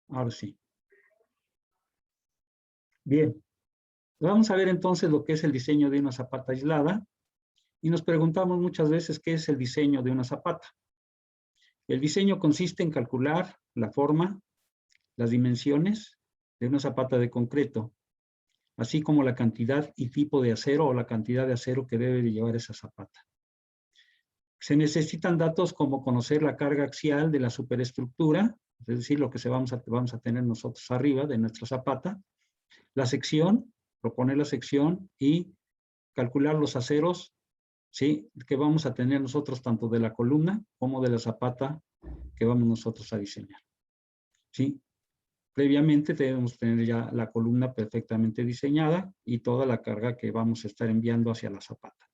Ahora sí. Bien. Vamos a ver entonces lo que es el diseño de una zapata aislada. Y nos preguntamos muchas veces qué es el diseño de una zapata. El diseño consiste en calcular la forma, las dimensiones de una zapata de concreto, así como la cantidad y tipo de acero o la cantidad de acero que debe de llevar esa zapata. Se necesitan datos como conocer la carga axial de la superestructura, es decir, lo que vamos a tener nosotros arriba de nuestra zapata, la sección, proponer la sección y calcular los aceros, ¿sí?, que vamos a tener nosotros tanto de la columna como de la zapata que vamos nosotros a diseñar, ¿sí? Previamente debemos tener ya la columna perfectamente diseñada y toda la carga que vamos a estar enviando hacia la zapata.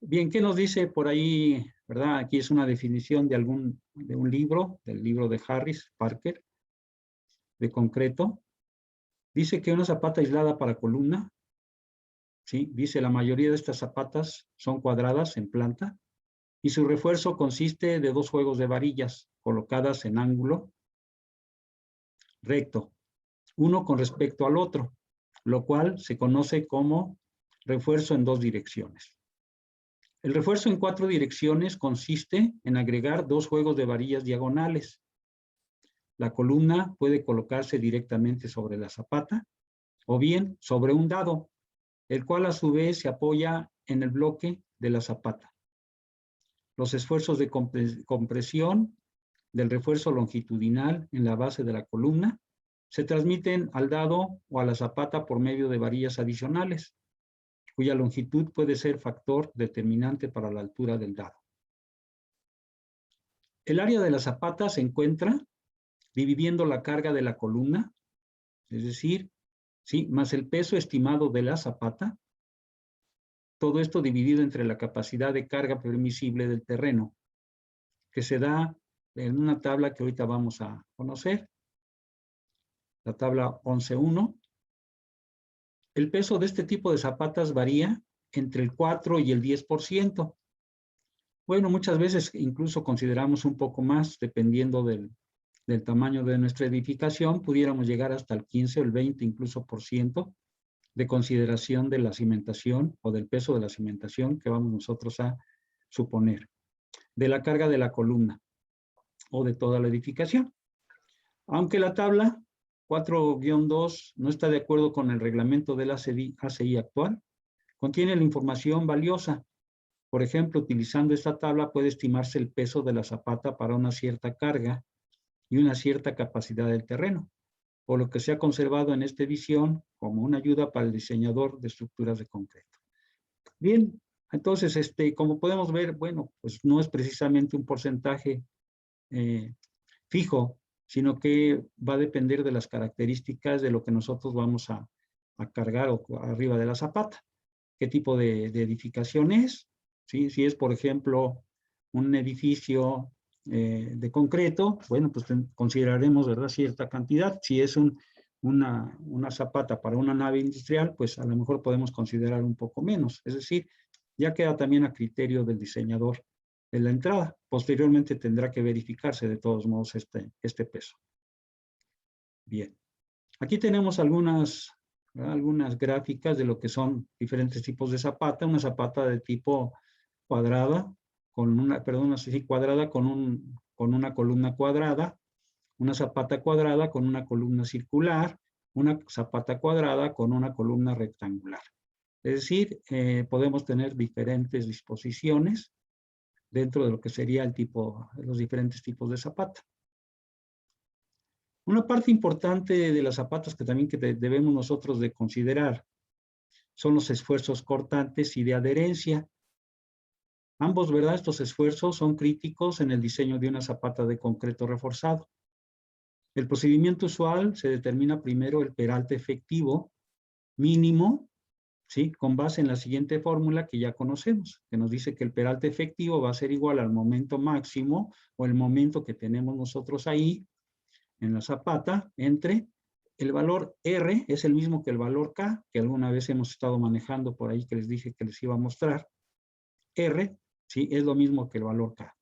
Bien, ¿qué nos dice por ahí, verdad? Aquí es una definición de un libro, del libro de Harris, Parker, de concreto. Dice que una zapata aislada para columna, ¿sí? Dice la mayoría de estas zapatas son cuadradas en planta y su refuerzo consiste de 2 juegos de varillas colocadas en ángulo recto, uno con respecto al otro, lo cual se conoce como refuerzo en 2 direcciones. El refuerzo en 4 direcciones consiste en agregar 2 juegos de varillas diagonales. La columna puede colocarse directamente sobre la zapata o bien sobre un dado, el cual a su vez se apoya en el bloque de la zapata. Los esfuerzos de compresión del refuerzo longitudinal en la base de la columna se transmiten al dado o a la zapata por medio de varillas adicionales, cuya longitud puede ser factor determinante para la altura del dado. El área de la zapata se encuentra dividiendo la carga de la columna, es decir, ¿sí?, más el peso estimado de la zapata, todo esto dividido entre la capacidad de carga permisible del terreno, que se da en una tabla que ahorita vamos a conocer, la tabla 11.1. El peso de este tipo de zapatas varía entre el 4 y el 10%. Bueno, muchas veces incluso consideramos un poco más, dependiendo del tamaño de nuestra edificación, pudiéramos llegar hasta el 15 o el 20 incluso por ciento de consideración de la cimentación o del peso de la cimentación que vamos nosotros a suponer, de la carga de la columna o de toda la edificación. Aunque la tabla 4-2 no está de acuerdo con el reglamento de la ACI actual, contiene la información valiosa. Por ejemplo, utilizando esta tabla puede estimarse el peso de la zapata para una cierta carga y una cierta capacidad del terreno, por lo que se ha conservado en esta edición como una ayuda para el diseñador de estructuras de concreto. Bien, entonces, como podemos ver, bueno, pues no es precisamente un porcentaje fijo, sino que va a depender de las características de lo que nosotros vamos a cargar arriba de la zapata. ¿Qué tipo de edificación es? ¿Sí? Si es, por ejemplo, un edificio de concreto, bueno, pues consideraremos, ¿verdad?, cierta cantidad. Si es una zapata para una nave industrial, pues a lo mejor podemos considerar un poco menos. Es decir, ya queda también a criterio del diseñador de la entrada. Posteriormente tendrá que verificarse de todos modos este peso. Bien. Aquí tenemos algunas gráficas de lo que son diferentes tipos de zapata. Una zapata de tipo cuadrada, cuadrada con una columna cuadrada, una zapata cuadrada con una columna circular, una zapata cuadrada con una columna rectangular. Es decir, podemos tener diferentes disposiciones dentro de lo que sería los diferentes tipos de zapata. Una parte importante de las zapatas que también debemos nosotros de considerar son los esfuerzos cortantes y de adherencia. Ambos, ¿verdad?, estos esfuerzos son críticos en el diseño de una zapata de concreto reforzado. El procedimiento usual se determina primero el peralte efectivo mínimo, ¿sí?, con base en la siguiente fórmula que ya conocemos, que nos dice que el peralte efectivo va a ser igual al momento máximo o el momento que tenemos nosotros ahí en la zapata entre el valor R, es el mismo que el valor K, que alguna vez hemos estado manejando por ahí, que les dije que les iba a mostrar. R, ¿sí?, es lo mismo que el valor K.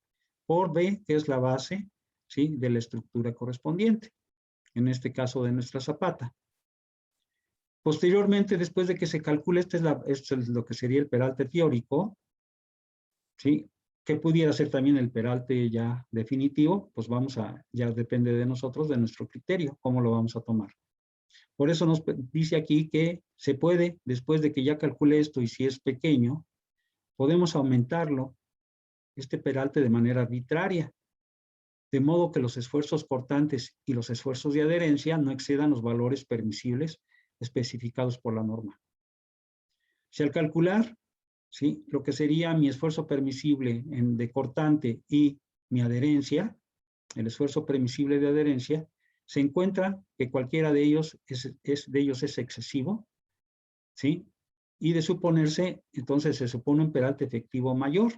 Por B, que es la base, ¿sí? De la estructura correspondiente, en este caso de nuestra zapata. Posteriormente, después de que se calcule, esto es lo que sería el peralte teórico, ¿sí? Que pudiera ser también el peralte ya definitivo, pues ya depende de nosotros, de nuestro criterio, cómo lo vamos a tomar. Por eso nos dice aquí que se puede, después de que ya calcule esto y si es pequeño, podemos aumentarlo, este peralte, de manera arbitraria, de modo que los esfuerzos cortantes y los esfuerzos de adherencia no excedan los valores permisibles especificados por la norma. Si al calcular, ¿sí?, lo que sería mi esfuerzo permisible de cortante y mi adherencia, el esfuerzo permisible de adherencia, se encuentra que cualquiera de ellos es excesivo, ¿sí? Y de suponerse, entonces se supone un peralte efectivo mayor,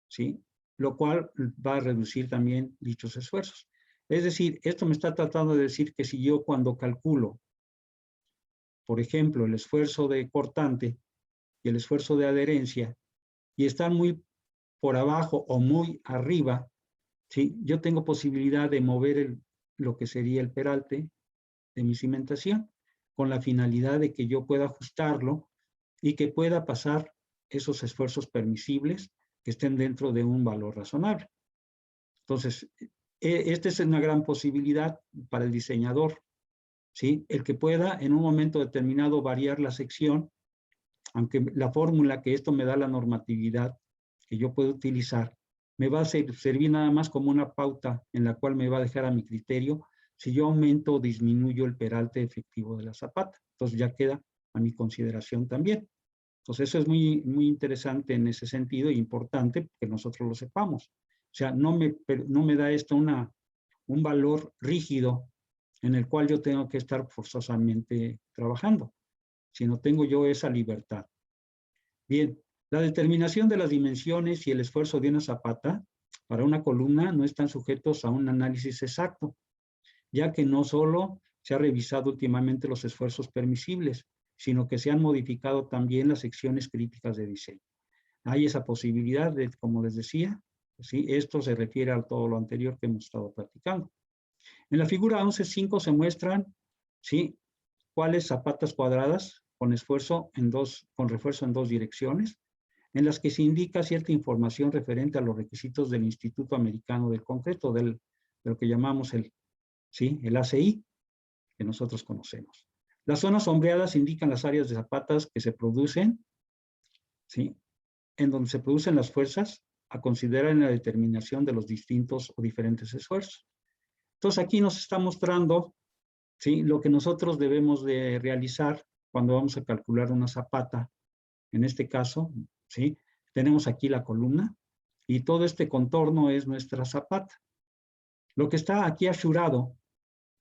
¿sí? Lo cual va a reducir también dichos esfuerzos. Es decir, esto me está tratando de decir que si yo cuando calculo, por ejemplo, el esfuerzo de cortante y el esfuerzo de adherencia, y están muy por abajo o muy arriba, ¿sí?, yo tengo posibilidad de mover lo que sería el peralte de mi cimentación, con la finalidad de que yo pueda ajustarlo y que pueda pasar esos esfuerzos permisibles que estén dentro de un valor razonable. Entonces, esta es una gran posibilidad para el diseñador, ¿sí? El que pueda en un momento determinado variar la sección, aunque la fórmula que esto me da la normatividad que yo puedo utilizar, me va a servir nada más como una pauta en la cual me va a dejar a mi criterio si yo aumento o disminuyo el peralte efectivo de la zapata. Entonces ya queda a mi consideración también. Entonces eso es muy, muy interesante en ese sentido e importante que nosotros lo sepamos. O sea, no me da esto un valor rígido en el cual yo tengo que estar forzosamente trabajando, sino tengo yo esa libertad. Bien, la determinación de las dimensiones y el esfuerzo de una zapata para una columna no están sujetos a un análisis exacto, ya que no solo se ha revisado últimamente los esfuerzos permisibles, sino que se han modificado también las secciones críticas de diseño. Hay esa posibilidad de, como les decía, ¿sí? Esto se refiere a todo lo anterior que hemos estado platicando. En la figura 11.5 se muestran, ¿sí?, cuáles zapatas cuadradas con refuerzo en dos direcciones, en las que se indica cierta información referente a los requisitos del Instituto Americano del Concreto, de lo que llamamos el ACI, que nosotros conocemos. Las zonas sombreadas indican las áreas de zapatas que se producen, ¿sí?, en donde se producen las fuerzas a considerar en la determinación de los distintos o diferentes esfuerzos. Entonces aquí nos está mostrando, ¿sí?, lo que nosotros debemos de realizar cuando vamos a calcular una zapata. En este caso, ¿sí?, tenemos aquí la columna y todo este contorno es nuestra zapata. Lo que está aquí asurado,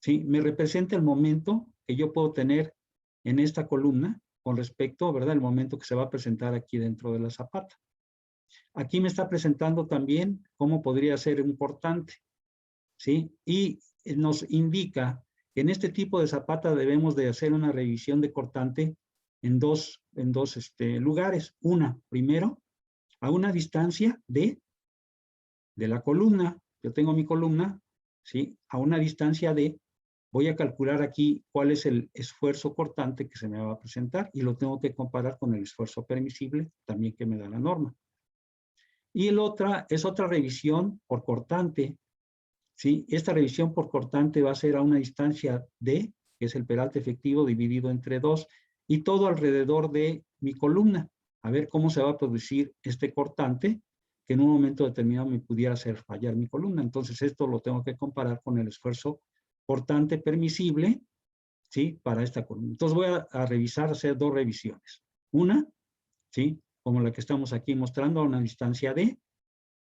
¿sí?, me representa el momento que yo puedo tener en esta columna con respecto, ¿verdad?, el momento que se va a presentar aquí dentro de la zapata. Aquí me está presentando también cómo podría ser un cortante, ¿sí? Y nos indica que en este tipo de zapata debemos de hacer una revisión de cortante en dos lugares. Primero, a una distancia de la columna. Yo tengo mi columna, ¿sí?, a una distancia voy a calcular aquí cuál es el esfuerzo cortante que se me va a presentar y lo tengo que comparar con el esfuerzo permisible también que me da la norma. Y es otra revisión por cortante, ¿sí? Esta revisión por cortante va a ser a una distancia D, que es el peralte efectivo dividido entre 2, y todo alrededor de mi columna. A ver cómo se va a producir este cortante, que en un momento determinado me pudiera hacer fallar mi columna. Entonces esto lo tengo que comparar con el esfuerzo cortante permisible, ¿sí?, para esta columna. Entonces voy a revisar, hacer dos revisiones. Una, ¿sí?, como la que estamos aquí mostrando, a una distancia D,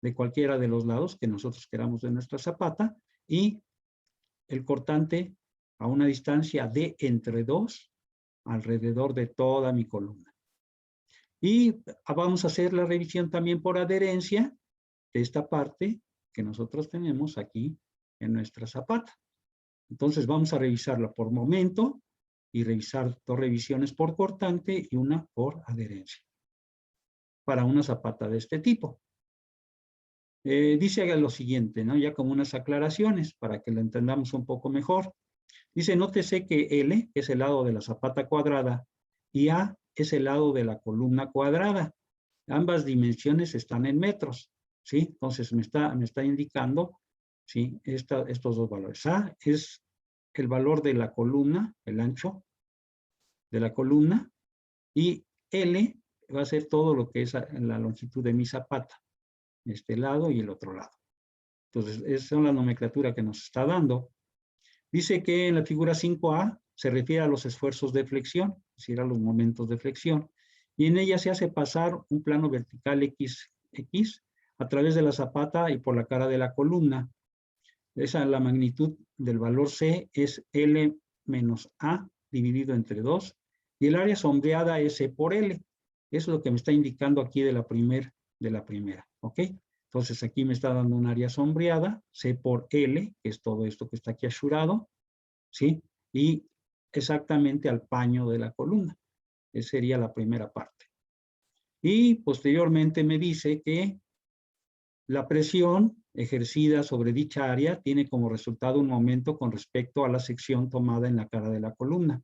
de cualquiera de los lados que nosotros queramos de nuestra zapata, y el cortante a una distancia de entre 2 alrededor de toda mi columna. Y vamos a hacer la revisión también por adherencia de esta parte que nosotros tenemos aquí en nuestra zapata. Entonces vamos a revisarla por momento y revisar dos revisiones por cortante y una por adherencia para una zapata de este tipo. Dice lo siguiente, ¿no? Ya como unas aclaraciones para que lo entendamos un poco mejor. Dice, nótese que L es el lado de la zapata cuadrada y A es el lado de la columna cuadrada. Ambas dimensiones están en metros, ¿sí? Entonces me está indicando, ¿sí? Estos dos valores. A es el valor de la columna, el ancho de la columna, y L va a ser todo lo que es la longitud de mi zapata, este lado y el otro lado. Entonces, esa es la nomenclatura que nos está dando. Dice que en la figura 5A se refiere a los esfuerzos de flexión, es decir, a los momentos de flexión, y en ella se hace pasar un plano vertical X a través de la zapata y por la cara de la columna. La magnitud del valor C es L menos A dividido entre 2, y el área sombreada es C por L. Eso es lo que me está indicando aquí de la primera, ¿ok? Entonces aquí me está dando un área sombreada, C por L, que es todo esto que está aquí asurado, ¿sí? Y exactamente al paño de la columna. Esa sería la primera parte. Y posteriormente me dice que la presión ejercida sobre dicha área tiene como resultado un momento con respecto a la sección tomada en la cara de la columna.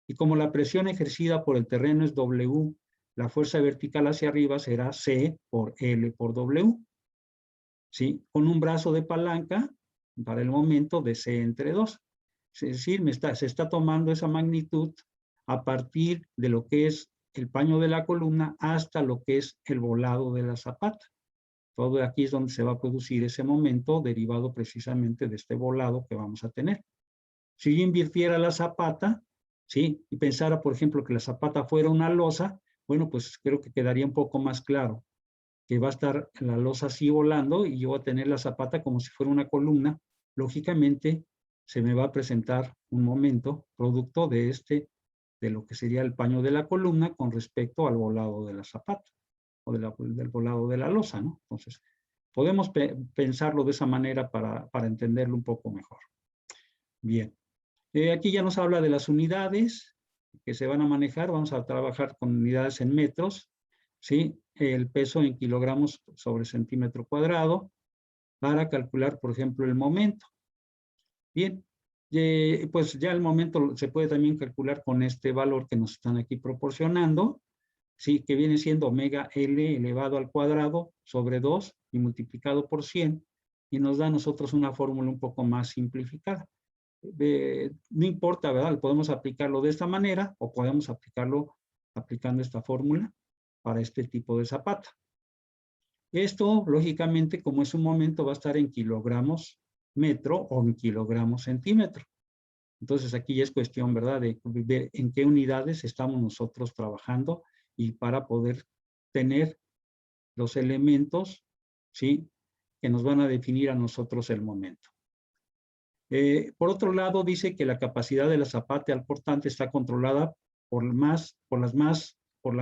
Y como la presión ejercida por el terreno es W, la fuerza vertical hacia arriba será C por L por W. ¿Sí? Con un brazo de palanca para el momento de C entre 2. Es decir, se está tomando esa magnitud a partir de lo que es el paño de la columna hasta lo que es el volado de la zapata. Todo aquí es donde se va a producir ese momento derivado precisamente de este volado que vamos a tener. Si yo invirtiera la zapata, ¿sí? Y pensara, por ejemplo, que la zapata fuera una losa, bueno, pues creo que quedaría un poco más claro que va a estar la losa así volando y yo voy a tener la zapata como si fuera una columna. Lógicamente, se me va a presentar un momento producto de lo que sería el paño de la columna con respecto al volado de la zapata o del volado de la losa, ¿no? Entonces, podemos pensarlo de esa manera para entenderlo un poco mejor. Bien. Aquí ya nos habla de las unidades que se van a manejar. Vamos a trabajar con unidades en metros, ¿sí? El peso en kilogramos sobre centímetro cuadrado para calcular, por ejemplo, el momento. Bien, pues ya el momento se puede también calcular con este valor que nos están aquí proporcionando, ¿sí? Que viene siendo omega L elevado al cuadrado sobre 2 y multiplicado por 100, y nos da a nosotros una fórmula un poco más simplificada. No importa, ¿verdad? Podemos aplicarlo de esta manera o podemos aplicarlo aplicando esta fórmula para este tipo de zapata. Esto, lógicamente, como es un momento, va a estar en kilogramos metro o en kilogramos centímetro. Entonces, aquí ya es cuestión, ¿verdad?, de ver en qué unidades estamos nosotros trabajando y para poder tener los elementos, ¿sí?, que nos van a definir a nosotros el momento. Por otro lado, dice que la capacidad de la zapata al portante está controlada por la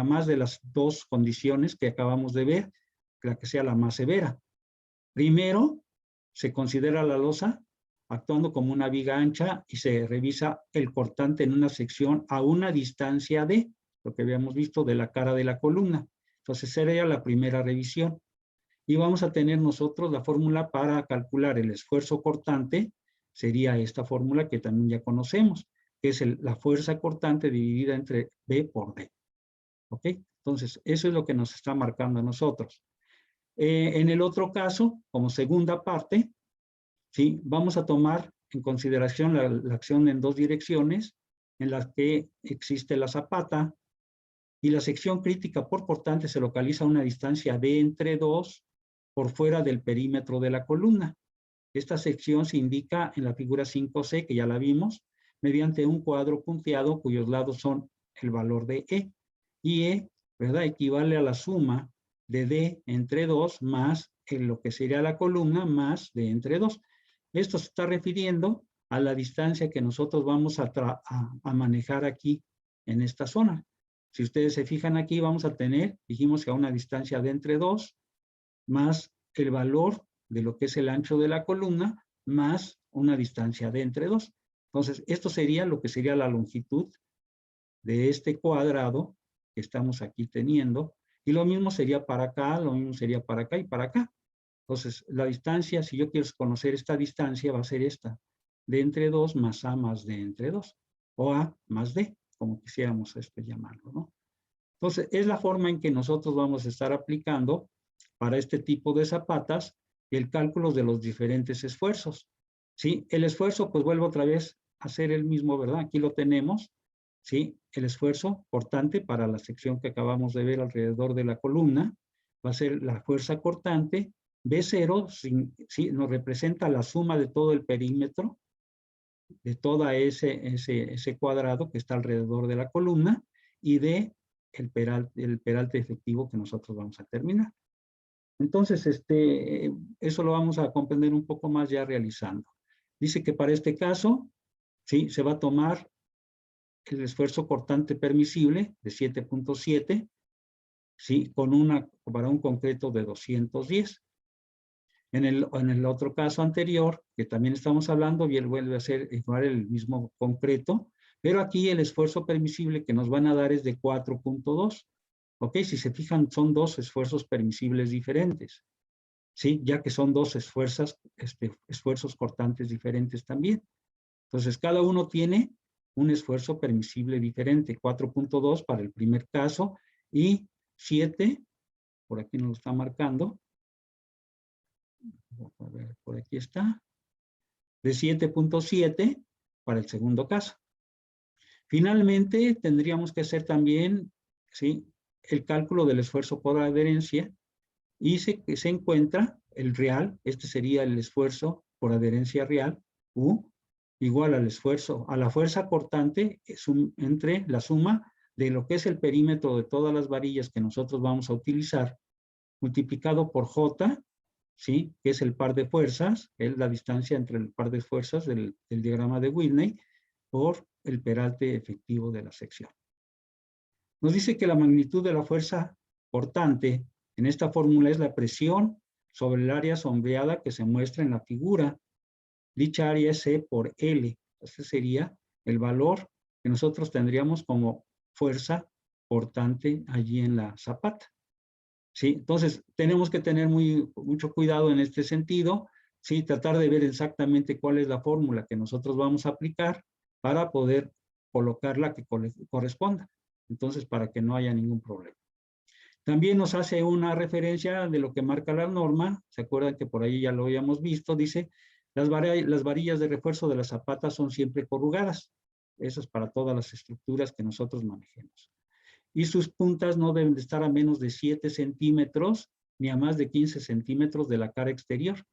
más de las dos condiciones que acabamos de ver, la que sea la más severa. Primero, se considera la losa actuando como una viga ancha y se revisa el cortante en una sección a una distancia de, lo que habíamos visto, de la cara de la columna. Entonces, sería la primera revisión. Y vamos a tener nosotros la fórmula para calcular el esfuerzo cortante, sería esta fórmula que también ya conocemos, que es la fuerza cortante dividida entre B por D. ¿Ok? Entonces, eso es lo que nos está marcando a nosotros. En el otro caso, como segunda parte, ¿sí?, vamos a tomar en consideración la acción en dos direcciones, en las que existe la zapata, y la sección crítica por portante se localiza a una distancia de entre 2 por fuera del perímetro de la columna. Esta sección se indica en la figura 5C, que ya la vimos, mediante un cuadro punteado cuyos lados son el valor de E. Y E, ¿verdad?, equivale a la suma de D entre 2 más lo que sería la columna más D entre 2. Esto se está refiriendo a la distancia que nosotros vamos a manejar aquí en esta zona. Si ustedes se fijan aquí, vamos a tener, dijimos que a una distancia de entre 2 más el valor de lo que es el ancho de la columna más una distancia de entre 2. Entonces, esto sería lo que sería la longitud de este cuadrado que estamos aquí teniendo. Y lo mismo sería para acá, lo mismo sería para acá y para acá. Entonces, la distancia, si yo quiero conocer esta distancia, va a ser esta, D entre 2 más A más D entre 2, o A más D, como quisiéramos llamarlo, ¿no? Entonces, es la forma en que nosotros vamos a estar aplicando para este tipo de zapatas el cálculo de los diferentes esfuerzos, ¿sí? El esfuerzo, pues vuelvo otra vez a ser el mismo, ¿verdad? Aquí lo tenemos, ¿sí? El esfuerzo cortante para la sección que acabamos de ver alrededor de la columna va a ser la fuerza cortante. B0 sí, nos representa la suma de todo el perímetro, de todo ese cuadrado que está alrededor de la columna, y D, el peralte efectivo que nosotros vamos a terminar. Entonces, eso lo vamos a comprender un poco más ya realizando. Dice que para este caso, sí, se va a tomar el esfuerzo cortante permisible de 7.7, sí, para un concreto de 210. En el otro caso anterior, que también estamos hablando, bien vuelve a ser igual el mismo concreto, pero aquí el esfuerzo permisible que nos van a dar es de 4.2. ¿Ok? Si se fijan, son dos esfuerzos permisibles diferentes, ¿sí? Ya que son dos esfuerzos cortantes diferentes también. Entonces, cada uno tiene un esfuerzo permisible diferente, 4.2 para el primer caso y 7, por aquí nos lo está marcando, a ver, por aquí está, de 7.7 para el segundo caso. Finalmente, tendríamos que hacer también, ¿sí?, el cálculo del esfuerzo por adherencia, y se encuentra el real, este sería el esfuerzo por adherencia real, U, igual al esfuerzo, a la fuerza cortante, entre la suma de lo que es el perímetro de todas las varillas que nosotros vamos a utilizar, multiplicado por J, ¿sí?, que es el par de fuerzas, es la distancia entre el par de fuerzas del diagrama de Whitney, por el peralte efectivo de la sección. Nos dice que la magnitud de la fuerza cortante en esta fórmula es la presión sobre el área sombreada que se muestra en la figura. Dicha área es C por L. Ese sería el valor que nosotros tendríamos como fuerza cortante allí en la zapata. ¿Sí? Entonces, tenemos que tener mucho cuidado en este sentido, ¿sí? Tratar de ver exactamente cuál es la fórmula que nosotros vamos a aplicar para poder colocar la que corresponda. Entonces, para que no haya ningún problema. También nos hace una referencia de lo que marca la norma. ¿Se acuerdan que por ahí ya lo habíamos visto? Dice, las varillas de refuerzo de la zapata son siempre corrugadas. Eso es para todas las estructuras que nosotros manejemos. Y sus puntas no deben de estar a menos de 7 centímetros ni a más de 15 centímetros de la cara exterior,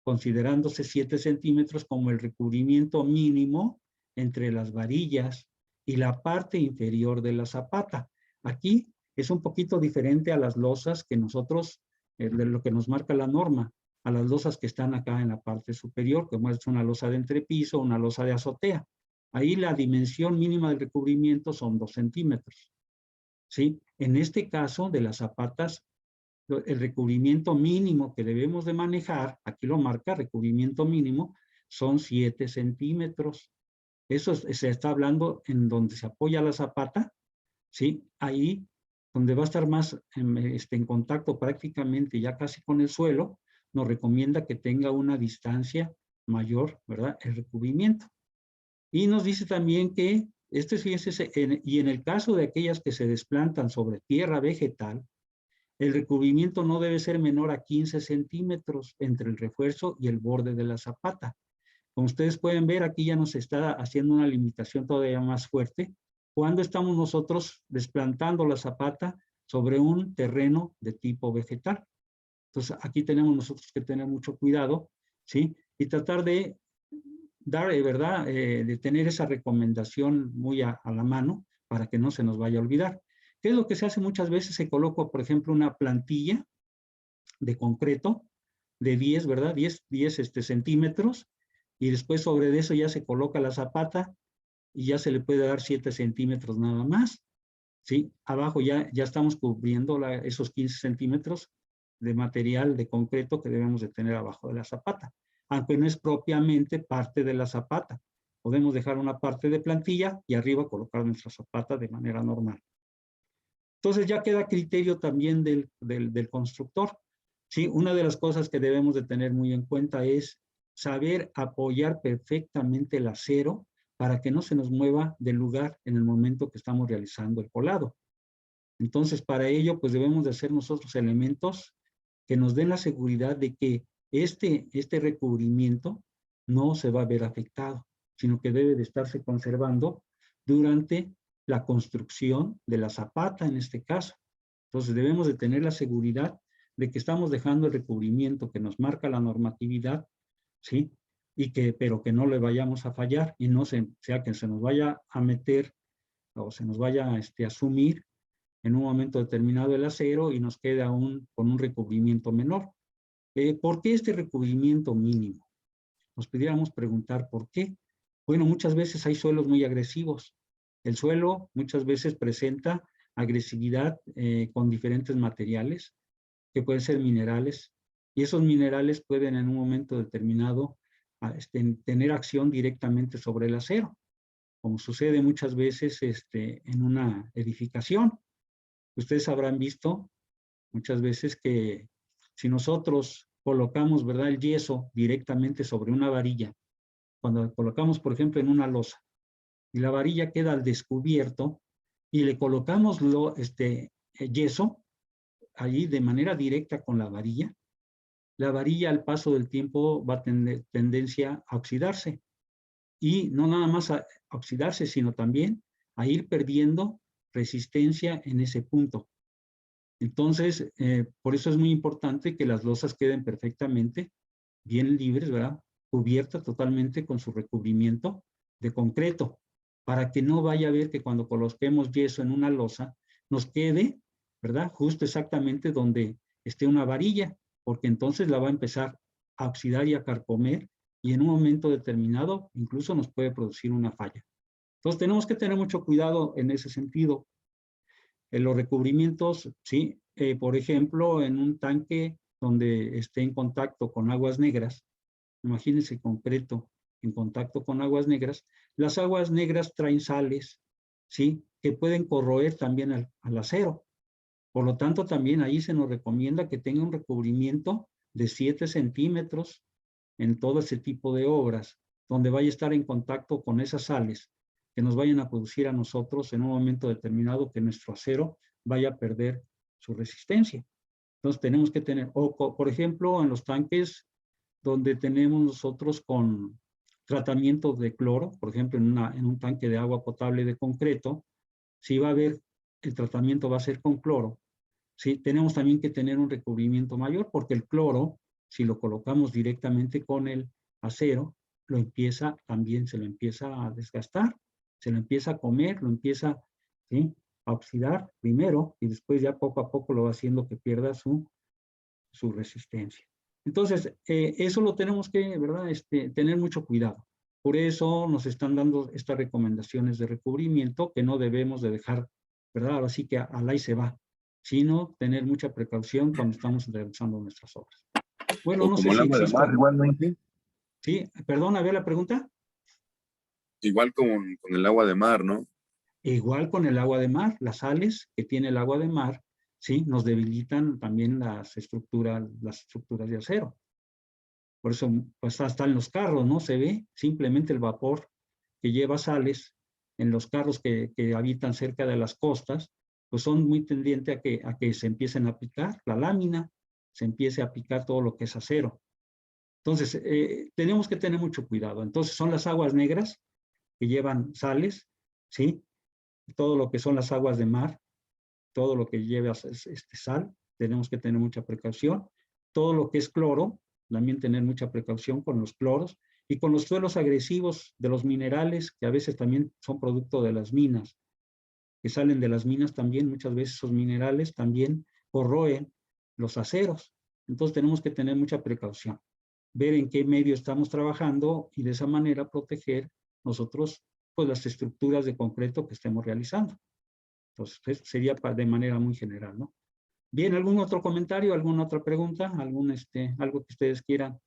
considerándose 7 centímetros como el recubrimiento mínimo entre las varillas y la parte inferior de la zapata. Aquí es un poquito diferente a las losas que nosotros, de lo que nos marca la norma, a las losas que están acá en la parte superior, como es una losa de entrepiso, una losa de azotea. Ahí la dimensión mínima del recubrimiento son 2 centímetros. ¿Sí? En este caso de las zapatas, el recubrimiento mínimo que debemos de manejar, aquí lo marca, recubrimiento mínimo, son 7 centímetros. Eso se está hablando en donde se apoya la zapata, ¿sí? Ahí donde va a estar más en contacto prácticamente ya casi con el suelo, nos recomienda que tenga una distancia mayor, ¿verdad? El recubrimiento. Y nos dice también que, fíjense, y en el caso de aquellas que se desplantan sobre tierra vegetal, el recubrimiento no debe ser menor a 15 centímetros entre el refuerzo y el borde de la zapata. Como ustedes pueden ver, aquí ya nos está haciendo una limitación todavía más fuerte cuando estamos nosotros desplantando la zapata sobre un terreno de tipo vegetal. Entonces, aquí tenemos nosotros que tener mucho cuidado, ¿sí? Y tratar de dar, ¿verdad?, de tener esa recomendación muy a la mano para que no se nos vaya a olvidar. ¿Qué es lo que se hace muchas veces? Se coloca, por ejemplo, una plantilla de concreto de 10, ¿verdad? 10 centímetros, y después sobre eso ya se coloca la zapata y ya se le puede dar 7 centímetros nada más, ¿sí? Abajo ya estamos cubriendo esos 15 centímetros de material de concreto que debemos de tener abajo de la zapata, aunque no es propiamente parte de la zapata. Podemos dejar una parte de plantilla y arriba colocar nuestra zapata de manera normal. Entonces ya queda criterio también del constructor. Sí, una de las cosas que debemos de tener muy en cuenta es saber apoyar perfectamente el acero para que no se nos mueva del lugar en el momento que estamos realizando el colado. Entonces, para ello, pues debemos de hacer nosotros elementos que nos den la seguridad de que este recubrimiento no se va a ver afectado, sino que debe de estarse conservando durante la construcción de la zapata en este caso. Entonces, debemos de tener la seguridad de que estamos dejando el recubrimiento que nos marca la normatividad, ¿sí? Pero que no le vayamos a fallar y no sea que se nos vaya a meter o se nos vaya a sumir en un momento determinado el acero y nos queda con un recubrimiento menor. ¿Por qué este recubrimiento mínimo? Nos pudiéramos preguntar por qué. Bueno, muchas veces hay suelos muy agresivos. El suelo muchas veces presenta agresividad con diferentes materiales, que pueden ser minerales, y esos minerales pueden en un momento determinado tener acción directamente sobre el acero, como sucede muchas veces en una edificación. Ustedes habrán visto muchas veces que si nosotros colocamos, ¿verdad?, el yeso directamente sobre una varilla, cuando colocamos, por ejemplo, en una losa, y la varilla queda al descubierto, y le colocamos yeso allí de manera directa con la varilla al paso del tiempo va a tener tendencia a oxidarse, y no nada más a oxidarse, sino también a ir perdiendo resistencia en ese punto. Entonces, por eso es muy importante que las losas queden perfectamente bien libres, ¿verdad? Cubiertas totalmente con su recubrimiento de concreto, para que no vaya a ver que cuando coloquemos yeso en una losa, nos quede, ¿verdad? Justo exactamente donde esté una varilla, porque entonces la va a empezar a oxidar y a carcomer, y en un momento determinado incluso nos puede producir una falla. Entonces tenemos que tener mucho cuidado en ese sentido. En los recubrimientos, sí, por ejemplo, en un tanque donde esté en contacto con aguas negras, imagínense concreto en contacto con aguas negras, las aguas negras traen sales, sí, que pueden corroer también al acero. Por lo tanto, también ahí se nos recomienda que tenga un recubrimiento de 7 centímetros en todo ese tipo de obras, donde vaya a estar en contacto con esas sales que nos vayan a producir a nosotros en un momento determinado que nuestro acero vaya a perder su resistencia. Entonces tenemos que tener, por ejemplo, en los tanques donde tenemos nosotros con tratamiento de cloro, por ejemplo, en un tanque de agua potable de concreto, si va a haber, el tratamiento va a ser con cloro, ¿sí? Tenemos también que tener un recubrimiento mayor, porque el cloro, si lo colocamos directamente con el acero, también se lo empieza a desgastar, se lo empieza a comer, lo empieza, ¿sí?, a oxidar primero, y después ya poco a poco lo va haciendo que pierda su resistencia. Entonces, eso lo tenemos que, ¿verdad?, tener mucho cuidado. Por eso nos están dando estas recomendaciones de recubrimiento que no debemos de dejar, ¿verdad?, ahora sí que al ahí se va, sino tener mucha precaución cuando estamos realizando nuestras obras. Bueno, O no sé como el si agua de mar, exista. igualmente. Sí, perdón, ¿había la pregunta? Igual con el agua de mar, ¿no? Igual con el agua de mar, las sales que tiene el agua de mar, sí, nos debilitan también las estructuras de acero. Por eso, pues hasta en los carros, ¿no? Se ve simplemente el vapor que lleva sales en los carros que habitan cerca de las costas, pues son muy tendientes a que se empiecen a picar la lámina, se empiece a picar todo lo que es acero. Entonces, tenemos que tener mucho cuidado. Entonces, son las aguas negras que llevan sales, ¿sí? Todo lo que son las aguas de mar, todo lo que lleva sal, tenemos que tener mucha precaución. Todo lo que es cloro, también tener mucha precaución con los cloros y con los suelos agresivos de los minerales, que a veces también son producto de las minas, que salen de las minas también, muchas veces esos minerales también corroen los aceros. Entonces tenemos que tener mucha precaución, ver en qué medio estamos trabajando y de esa manera proteger nosotros pues las estructuras de concreto que estemos realizando. Entonces, sería de manera muy general, ¿no? Bien, ¿algún otro comentario, alguna otra pregunta, algo que ustedes quieran,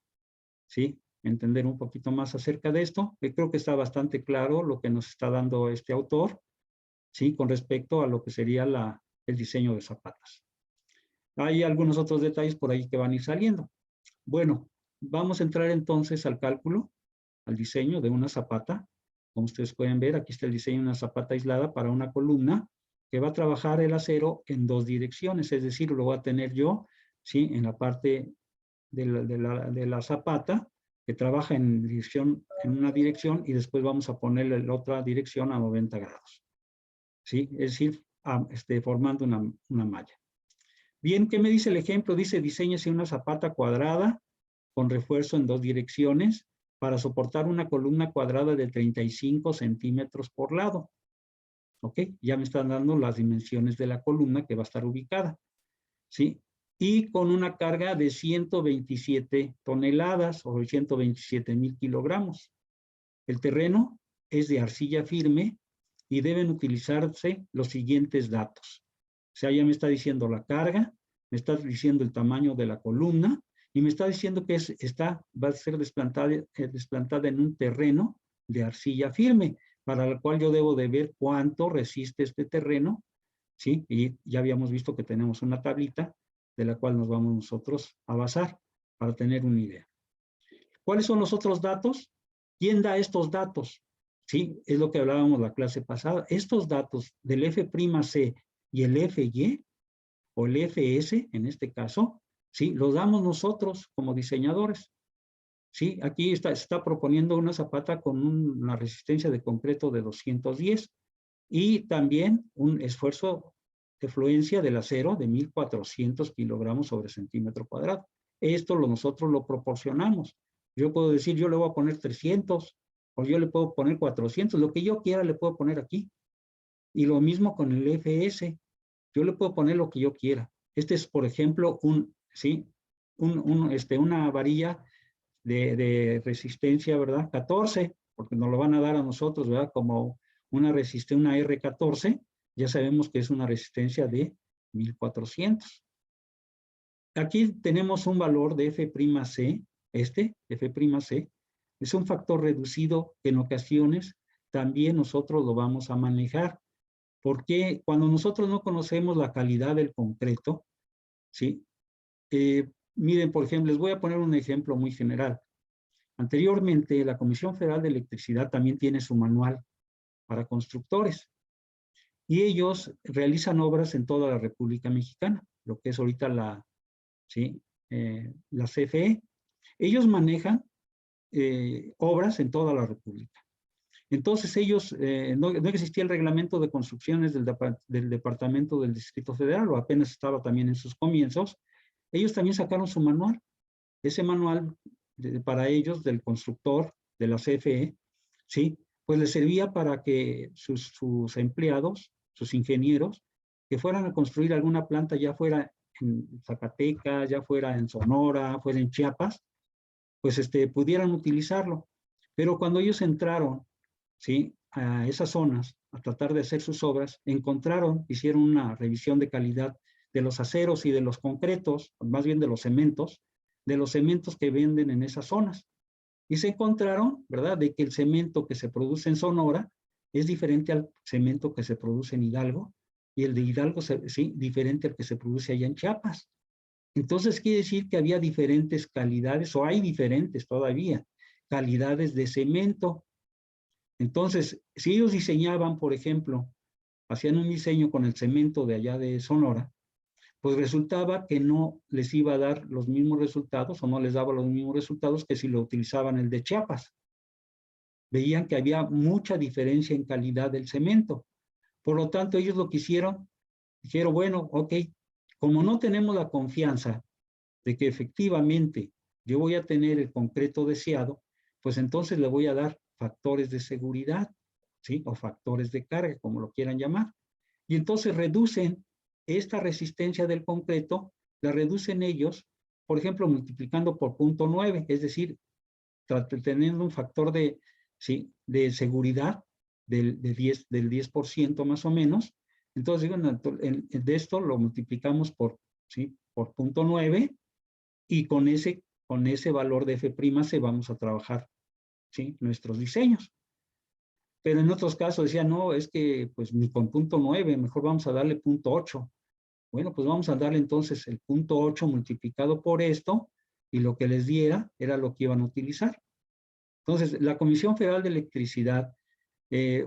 sí, entender un poquito más acerca de esto? Creo que está bastante claro lo que nos está dando este autor, sí, con respecto a lo que sería el diseño de zapatas. Hay algunos otros detalles por ahí que van a ir saliendo. Bueno, vamos a entrar entonces al cálculo, al diseño de una zapata. Como ustedes pueden ver, aquí está el diseño de una zapata aislada para una columna que va a trabajar el acero en dos direcciones, es decir, lo voy a tener yo, ¿sí? En la parte de la zapata, que trabaja en una dirección y después vamos a ponerle la otra dirección a 90 grados. ¿Sí? Es decir, formando una malla. Bien, ¿qué me dice el ejemplo? Dice, diséñese una zapata cuadrada con refuerzo en dos direcciones para soportar una columna cuadrada de 35 centímetros por lado. ¿Ok? Ya me están dando las dimensiones de la columna que va a estar ubicada. ¿Sí? Y con una carga de 127 toneladas o 127,000 kilogramos. El terreno es de arcilla firme y deben utilizarse los siguientes datos. O sea, ya me está diciendo la carga, me está diciendo el tamaño de la columna y me está diciendo que va a ser desplantada en un terreno de arcilla firme, para el cual yo debo de ver cuánto resiste este terreno, ¿sí? Y ya habíamos visto que tenemos una tablita de la cual nos vamos nosotros a basar para tener una idea. ¿Cuáles son los otros datos? ¿Quién da estos datos? Sí, es lo que hablábamos la clase pasada. Estos datos del F'C y el Fy, o el Fs en este caso, sí, los damos nosotros como diseñadores. Sí, aquí se está proponiendo una zapata con una resistencia de concreto de 210 y también un esfuerzo de fluencia del acero de 1,400 kilogramos sobre centímetro cuadrado. Esto nosotros lo proporcionamos. Yo puedo decir, yo le voy a poner 300 o yo le puedo poner 400, lo que yo quiera le puedo poner aquí. Y lo mismo con el Fs, yo le puedo poner lo que yo quiera. Este es, por ejemplo, una varilla de resistencia, ¿verdad? 14, porque nos lo van a dar a nosotros, ¿verdad? Como una R14, ya sabemos que es una resistencia de 1,400. Aquí tenemos un valor de F'C, F'C, es un factor reducido que en ocasiones también nosotros lo vamos a manejar, porque cuando nosotros no conocemos la calidad del concreto, ¿sí? Miren, por ejemplo, les voy a poner un ejemplo muy general. Anteriormente, la Comisión Federal de Electricidad también tiene su manual para constructores y ellos realizan obras en toda la República Mexicana, lo que es ahorita la CFE. Ellos manejan obras en toda la República. Entonces ellos, no existía el reglamento de construcciones del Departamento del Distrito Federal, o apenas estaba también en sus comienzos. Ellos también sacaron su manual. Ese manual para ellos, del constructor de la CFE, ¿sí? Pues les servía para que sus empleados, sus ingenieros, que fueran a construir alguna planta, ya fuera en Zacatecas, ya fuera en Sonora, fuera en Chiapas, pues pudieran utilizarlo. Pero cuando ellos entraron, ¿sí?, a esas zonas a tratar de hacer sus obras, hicieron una revisión de calidad de los aceros y de los concretos, más bien de los cementos que venden en esas zonas. Y se encontraron, ¿verdad?, de que el cemento que se produce en Sonora es diferente al cemento que se produce en Hidalgo, y el de Hidalgo, sí, diferente al que se produce allá en Chiapas. Entonces quiere decir que había diferentes calidades, o hay diferentes todavía, calidades de cemento. Entonces, si ellos diseñaban, por ejemplo, hacían un diseño con el cemento de allá de Sonora, pues resultaba que no les iba a dar los mismos resultados o no les daba los mismos resultados que si lo utilizaban el de Chiapas. Veían que había mucha diferencia en calidad del cemento. Por lo tanto, ellos lo que hicieron, dijeron, bueno, ok, como no tenemos la confianza de que efectivamente yo voy a tener el concreto deseado, pues entonces le voy a dar factores de seguridad, ¿sí? O factores de carga, como lo quieran llamar. Y entonces reducen esta resistencia del concreto, la reducen ellos, por ejemplo, multiplicando por 0.9, es decir, teniendo un factor de seguridad del 10% más o menos. Entonces, de esto lo multiplicamos por 0.9 y con ese valor de F'C vamos a trabajar, ¿sí?, nuestros diseños. Pero en otros casos decían, no, es que pues ni con 0.9, mejor vamos a darle 0.8. Bueno, pues vamos a darle entonces el 0.8 multiplicado por esto, y lo que les diera era lo que iban a utilizar. Entonces, la Comisión Federal de Electricidad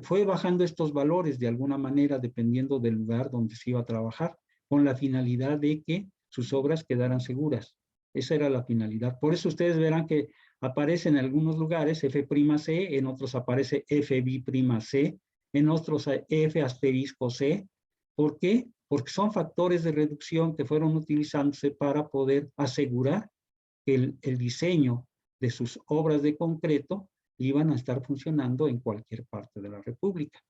fue bajando estos valores de alguna manera, dependiendo del lugar donde se iba a trabajar, con la finalidad de que sus obras quedaran seguras. Esa era la finalidad. Por eso ustedes verán que aparece en algunos lugares F'(C), en otros aparece FB'(C), en otros F'(C). ¿Por qué? Porque son factores de reducción que fueron utilizándose para poder asegurar que el diseño de sus obras de concreto iban a estar funcionando en cualquier parte de la República.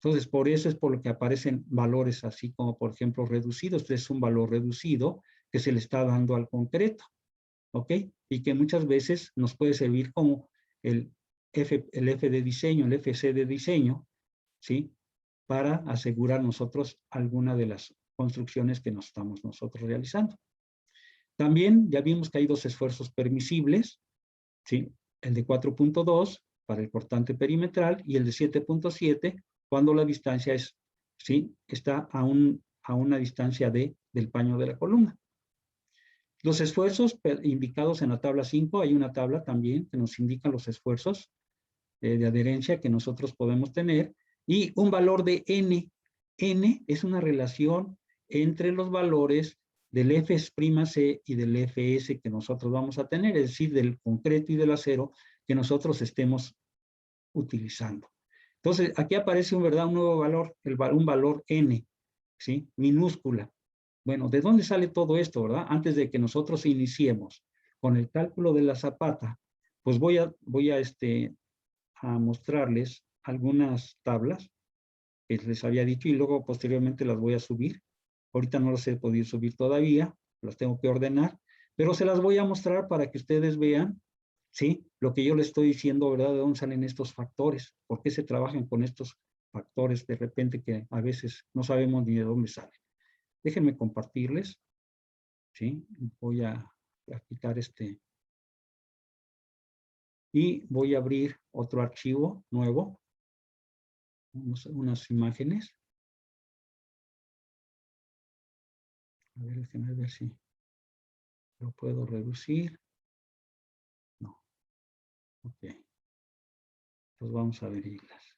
Entonces, por eso es por lo que aparecen valores así como, por ejemplo, reducidos. Este es un valor reducido que se le está dando al concreto, ¿ok? Y que muchas veces nos puede servir como el F de diseño, el FC de diseño, ¿sí? Para asegurar nosotros alguna de las construcciones que nos estamos nosotros realizando. También ya vimos que hay dos esfuerzos permisibles, ¿sí? El de 4.2 para el cortante perimetral y el de 7.7 cuando la distancia es, ¿sí? Está a una distancia del paño de la columna. Los esfuerzos indicados en la tabla 5, hay una tabla también que nos indica los esfuerzos de adherencia que nosotros podemos tener, y un valor de N. N es una relación entre los valores del F'C y del Fs que nosotros vamos a tener, es decir, del concreto y del acero que nosotros estemos utilizando. Entonces, aquí aparece un nuevo valor, un valor N, ¿sí? Minúscula. Bueno, ¿de dónde sale todo esto, verdad? Antes de que nosotros iniciemos con el cálculo de la zapata, pues voy a mostrarles algunas tablas que les había dicho y luego posteriormente las voy a subir. Ahorita no las he podido subir todavía, las tengo que ordenar, pero se las voy a mostrar para que ustedes vean, ¿sí? Lo que yo les estoy diciendo, ¿verdad? De dónde salen estos factores, por qué se trabajan con estos factores de repente que a veces no sabemos ni de dónde salen. Déjenme compartirles, ¿sí? Voy a quitar y voy a abrir otro archivo nuevo, unas imágenes. A ver, déjenme ver si lo puedo reducir. No. Ok. Pues vamos a abrirlas.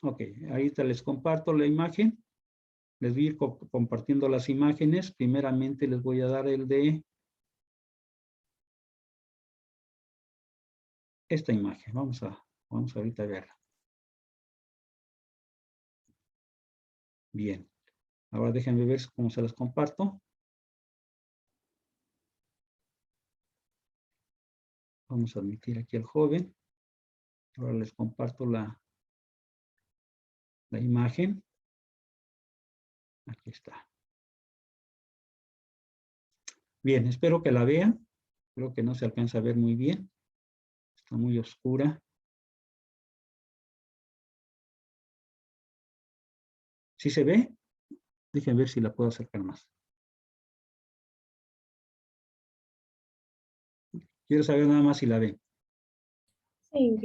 Ok, ahorita les comparto la imagen. Les voy a ir compartiendo las imágenes. Primeramente les voy a dar el de esta imagen. Vamos ahorita a verla. Bien. Ahora déjenme ver cómo se las comparto. Vamos a admitir aquí al joven. Ahora les comparto la imagen. Aquí está. Bien, espero que la vean. Creo que no se alcanza a ver muy bien. Está muy oscura. ¿Sí se ve? Déjenme ver si la puedo acercar más. Quiero saber nada más si la ven. Sí.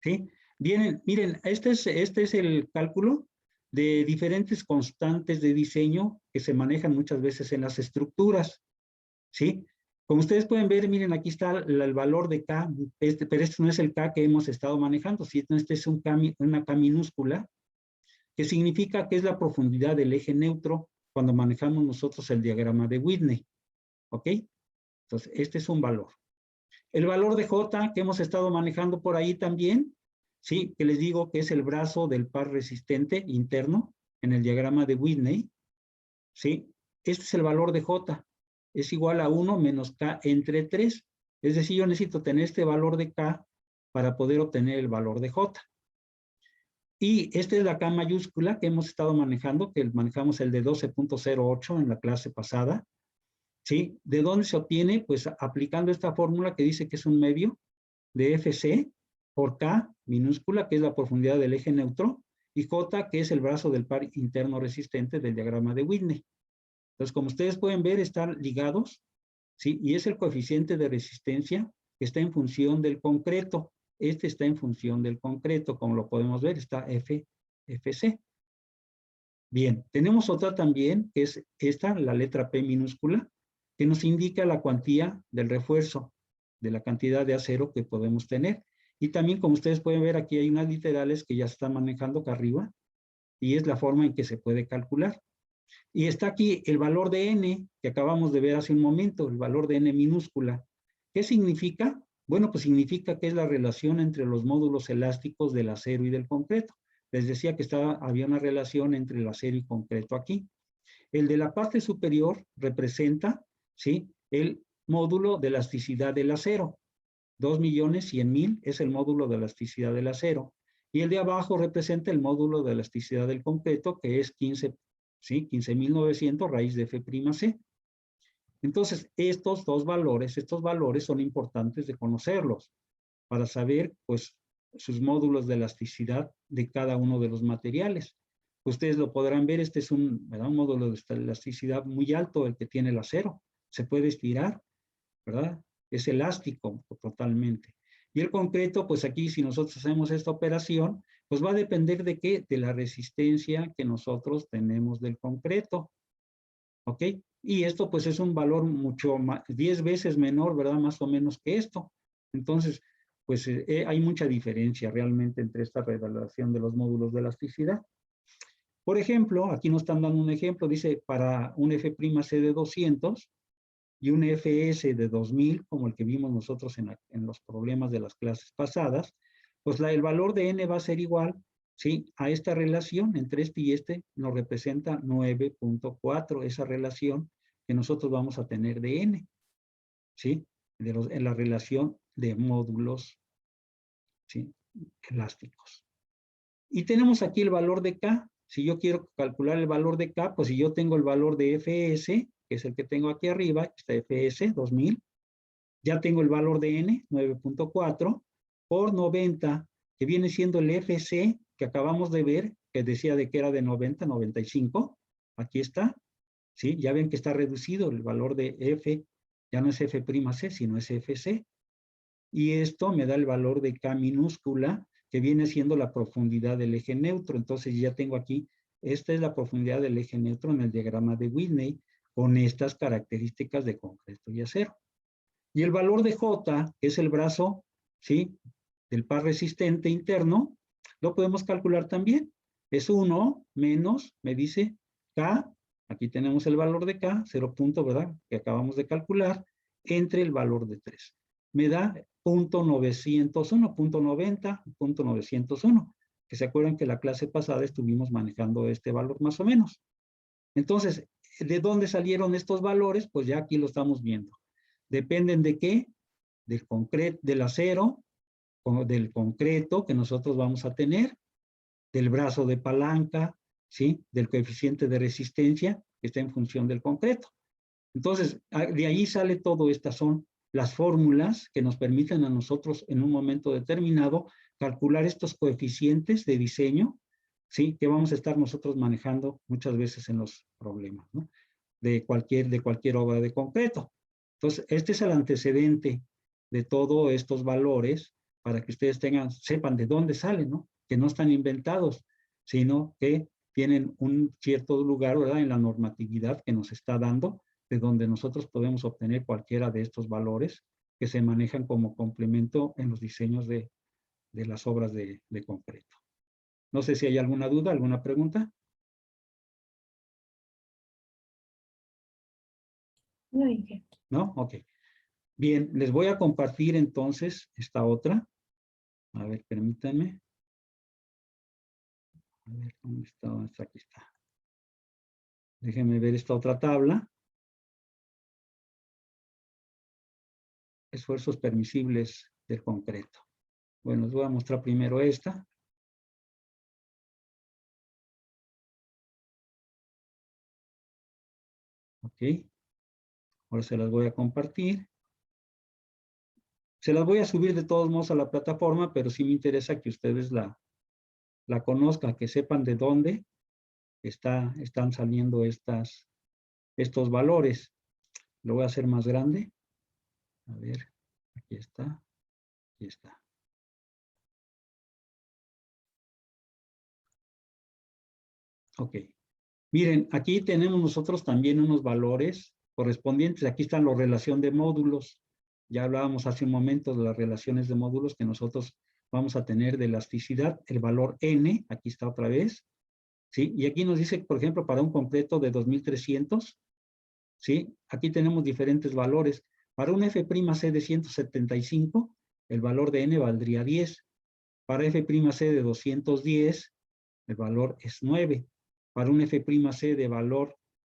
¿Sí? Bien, miren, este es el cálculo de diferentes constantes de diseño que se manejan muchas veces en las estructuras. ¿Sí? Como ustedes pueden ver, miren, aquí está el valor de K, pero este no es el K que hemos estado manejando, sino este es una K minúscula, que significa que es la profundidad del eje neutro cuando manejamos nosotros el diagrama de Whitney. ¿Ok? Entonces, este es un valor. El valor de J que hemos estado manejando por ahí también, ¿sí? Que les digo que es el brazo del par resistente interno en el diagrama de Whitney, ¿sí? Este es el valor de J. Es igual a 1 menos K entre 3. Es decir, yo necesito tener este valor de K para poder obtener el valor de J. Y esta es la K mayúscula que hemos estado manejando, que manejamos el de 12.08 en la clase pasada. ¿Sí? ¿De dónde se obtiene? Pues aplicando esta fórmula que dice que es un medio de Fc por K minúscula, que es la profundidad del eje neutro, y J, que es el brazo del par interno resistente del diagrama de Whitney. Entonces, como ustedes pueden ver, están ligados, ¿sí? Y es el coeficiente de resistencia que está en función del concreto. Este está en función del concreto, como lo podemos ver, está FC. Bien, tenemos otra también, que es esta, la letra P minúscula, que nos indica la cuantía del refuerzo, de la cantidad de acero que podemos tener. Y también, como ustedes pueden ver, aquí hay unas literales que ya se están manejando acá arriba, y es la forma en que se puede calcular. Y está aquí el valor de N, que acabamos de ver hace un momento, el valor de N minúscula. ¿Qué significa? Bueno, pues significa que es la relación entre los módulos elásticos del acero y del concreto. Les decía que había una relación entre el acero y concreto aquí. El de la parte superior representa, ¿sí?, el módulo de elasticidad del acero. 2.100.000 es el módulo de elasticidad del acero. Y el de abajo representa el módulo de elasticidad del concreto, que es 15, ¿sí?, 15.900 raíz de F'C. Entonces, estos valores son importantes de conocerlos para saber, pues, sus módulos de elasticidad de cada uno de los materiales. Ustedes lo podrán ver, este es un módulo de elasticidad muy alto, el que tiene el acero. Se puede estirar, ¿verdad? Es elástico totalmente. Y el concreto, pues aquí si nosotros hacemos esta operación, pues va a depender de qué, de la resistencia que nosotros tenemos del concreto. ¿Ok? Y esto pues es un valor mucho más, 10 veces menor, ¿verdad? Más o menos que esto. Entonces, pues hay mucha diferencia realmente entre esta relación de los módulos de elasticidad. Por ejemplo, aquí nos están dando un ejemplo, dice para un F'C de 200 y un FS de 2000, como el que vimos nosotros en los problemas de las clases pasadas, pues el valor de N va a ser igual, ¿sí?, a esta relación entre este y este nos representa 9.4, esa relación que nosotros vamos a tener de N, ¿sí?, en la relación de módulos, ¿sí?, elásticos. Y tenemos aquí el valor de K. Si yo quiero calcular el valor de K, pues si yo tengo el valor de FS, que es el que tengo aquí arriba, está FS, 2000, ya tengo el valor de N, 9.4, por 90, que viene siendo el FC, que acabamos de ver, que decía de que era de 90, 95, aquí está, ¿sí? Ya ven que está reducido el valor de F, ya no es F'C, sino es FC, y esto me da el valor de K minúscula, que viene siendo la profundidad del eje neutro. Entonces ya tengo aquí, esta es la profundidad del eje neutro en el diagrama de Whitney, con estas características de concreto y acero. Y el valor de J, que es el brazo, ¿sí?, del par resistente interno, lo podemos calcular también. Es 1 menos, me dice, K, aquí tenemos el valor de K, 0 punto, ¿verdad?, que acabamos de calcular, entre el valor de 3. Me da 0.901, 0.90, 0.901, que se acuerdan que la clase pasada estuvimos manejando este valor más o menos. Entonces, ¿de dónde salieron estos valores? Pues ya aquí lo estamos viendo. ¿Dependen de qué? Del concreto, del acero, del concreto que nosotros vamos a tener, del brazo de palanca, ¿sí?, del coeficiente de resistencia que está en función del concreto. Entonces, de ahí sale todo. Estas son las fórmulas que nos permiten a nosotros en un momento determinado calcular estos coeficientes de diseño, ¿sí?, que vamos a estar nosotros manejando muchas veces en los problemas, ¿no?, de cualquier obra de concreto. Entonces, este es el antecedente de todos estos valores para que ustedes sepan de dónde salen, ¿no?, que no están inventados, sino que tienen un cierto lugar, ¿verdad?, en la normatividad que nos está dando, de donde nosotros podemos obtener cualquiera de estos valores que se manejan como complemento en los diseños de las obras de concreto. No sé si hay alguna duda, alguna pregunta. No, Inge. ¿No? Ok. Bien, les voy a compartir entonces esta otra. A ver, permítanme. A ver, ¿dónde está? Aquí está. Déjenme ver esta otra tabla. Esfuerzos permisibles del concreto. Bueno, les voy a mostrar primero esta. Ok. Ahora se las voy a compartir. Se las voy a subir de todos modos a la plataforma, pero sí me interesa que ustedes la la conozca, que sepan de dónde están saliendo estos valores. Lo voy a hacer más grande. A ver, aquí está, aquí está. Ok. Miren, aquí tenemos nosotros también unos valores correspondientes. Aquí están la relación de módulos. Ya hablábamos hace un momento de las relaciones de módulos que nosotros vamos a tener de elasticidad. El valor N, aquí está otra vez. ¿Sí? Y aquí nos dice, por ejemplo, para un completo de 2300, ¿sí? Aquí tenemos diferentes valores. Para un F'C de 175, el valor de N valdría 10. Para F'C de 210, el valor es 9. Para un F'C de valor,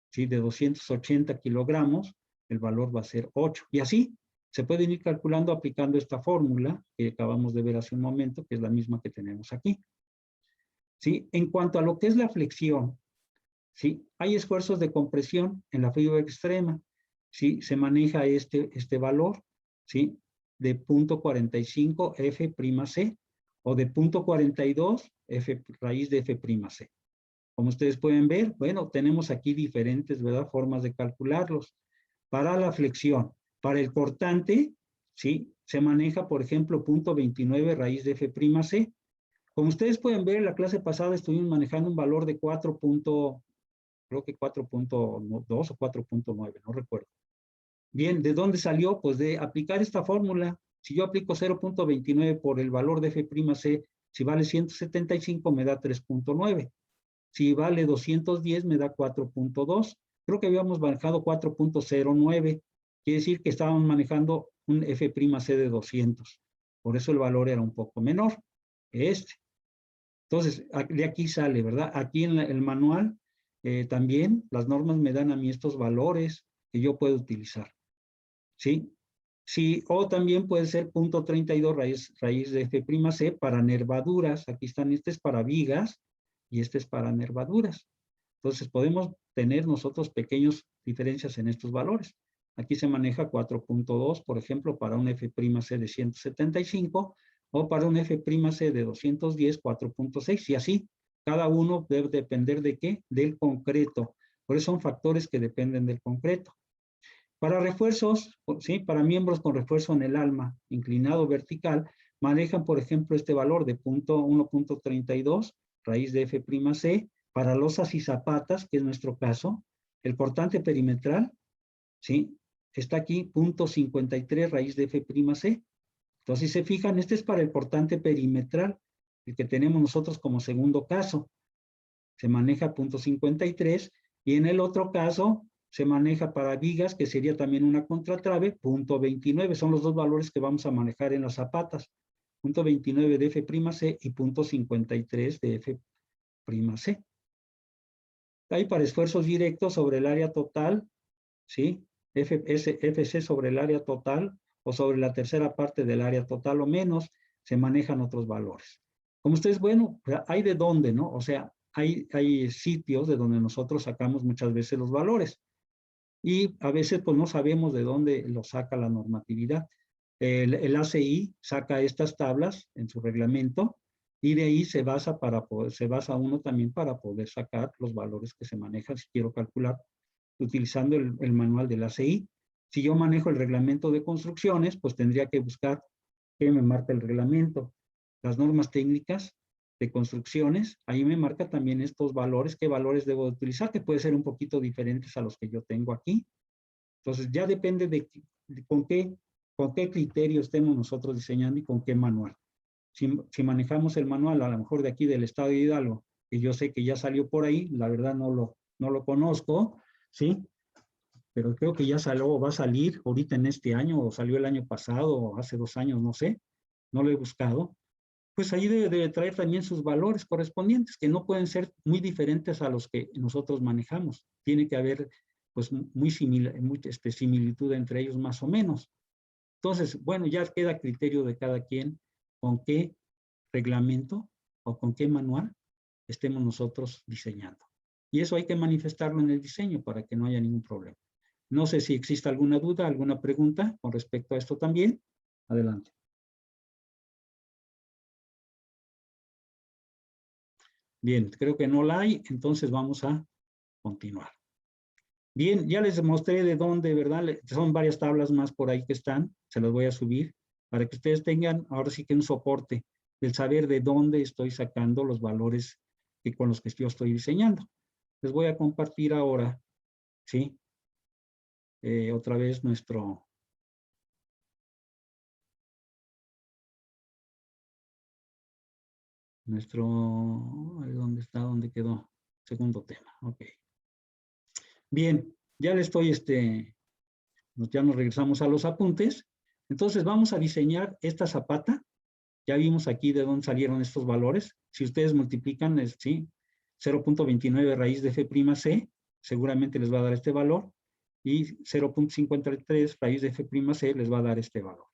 ¿sí?, de 280 kilogramos, el valor va a ser 8. Y así se pueden ir calculando aplicando esta fórmula que acabamos de ver hace un momento, que es la misma que tenemos aquí. ¿Sí? En cuanto a lo que es la flexión, ¿sí? Hay esfuerzos de compresión en la fibra extrema, ¿sí? Se maneja este valor, ¿sí?, de 0.45 F'C o de 0.42 F raíz de F'C. Como ustedes pueden ver, bueno, tenemos aquí diferentes, ¿verdad?, formas de calcularlos. Para la flexión, para el cortante, ¿sí?, se maneja, por ejemplo, 0.29 raíz de F'C. Como ustedes pueden ver, en la clase pasada estuvimos manejando un valor de 4.2 o 4.9, no recuerdo. Bien, ¿de dónde salió? Pues de aplicar esta fórmula. Si yo aplico 0.29 por el valor de F'C, si vale 175 me da 3.9. Si vale 210 me da 4.2. Creo que habíamos manejado 4.09. Quiere decir que estábamos manejando un F'C de 200. Por eso el valor era un poco menor que este. Entonces, de aquí sale, ¿verdad? Aquí en el manual también las normas me dan a mí estos valores que yo puedo utilizar. ¿Sí? Sí, o también puede ser 0.32 raíz de F'C para nervaduras. Aquí están, este es para vigas y este es para nervaduras. Entonces, podemos tener nosotros pequeñas diferencias en estos valores. Aquí se maneja 4.2, por ejemplo, para un F'C de 175, o para un F'C de 210, 4.6, y así. Cada uno debe depender de qué, del concreto. Por eso son factores que dependen del concreto. Para refuerzos, ¿sí?, para miembros con refuerzo en el alma, inclinado vertical, manejan, por ejemplo, este valor de 1.32 raíz de F'C. Para losas y zapatas, que es nuestro caso, el cortante perimetral, ¿sí?, está aquí 0.53 raíz de F'C. Entonces, si se fijan, este es para el cortante perimetral, el que tenemos nosotros como segundo caso. Se maneja 0.53, y en el otro caso se maneja para vigas, que sería también una contratrave, 0.29. Son los dos valores que vamos a manejar en las zapatas. 0.29 de F'C y 0.53 de F'C. Ahí para esfuerzos directos sobre el área total, ¿sí? FC sobre el área total o sobre la tercera parte del área total o menos, se manejan otros valores. Como ustedes, bueno, hay de dónde, ¿no? O sea, hay sitios de donde nosotros sacamos muchas veces los valores. Y a veces, pues, no sabemos de dónde lo saca la normatividad. El ACI saca estas tablas en su reglamento, y de ahí se basa uno también para poder sacar los valores que se manejan si quiero calcular utilizando el manual del ACI. Si yo manejo el reglamento de construcciones, pues tendría que buscar qué me marca el reglamento. Las normas técnicas de construcciones, ahí me marca también estos valores, qué valores debo utilizar, que puede ser un poquito diferentes a los que yo tengo aquí. Entonces, ya depende de con qué criterio estemos nosotros diseñando y con qué manual. Si manejamos el manual, a lo mejor de aquí del estado de Hidalgo, que yo sé que ya salió por ahí, la verdad no lo conozco, ¿sí? Pero creo que ya salió, va a salir ahorita en este año, o salió el año pasado, o hace 2 años, no sé, no lo he buscado. Pues ahí debe traer también sus valores correspondientes, que no pueden ser muy diferentes a los que nosotros manejamos. Tiene que haber, pues, mucha similitud entre ellos más o menos. Entonces, bueno, ya queda a criterio de cada quien con qué reglamento o con qué manual estemos nosotros diseñando. Y eso hay que manifestarlo en el diseño para que no haya ningún problema. No sé si existe alguna duda, alguna pregunta con respecto a esto también. Adelante. Bien, creo que no la hay, entonces vamos a continuar. Bien, ya les mostré de dónde, ¿verdad? Son varias tablas más por ahí que están, se las voy a subir para que ustedes tengan ahora sí que un soporte del saber de dónde estoy sacando los valores con los que yo estoy diseñando. Les voy a compartir ahora, ¿sí? Otra vez nuestro... ¿Dónde está? ¿Dónde quedó? Segundo tema, ok. Bien, ya le estoy, ya nos regresamos a los apuntes. Entonces vamos a diseñar esta zapata. Ya vimos aquí de dónde salieron estos valores. Si ustedes multiplican, ¿sí? 0.29 raíz de F'C, seguramente les va a dar este valor. Y 0.53 raíz de F'C les va a dar este valor.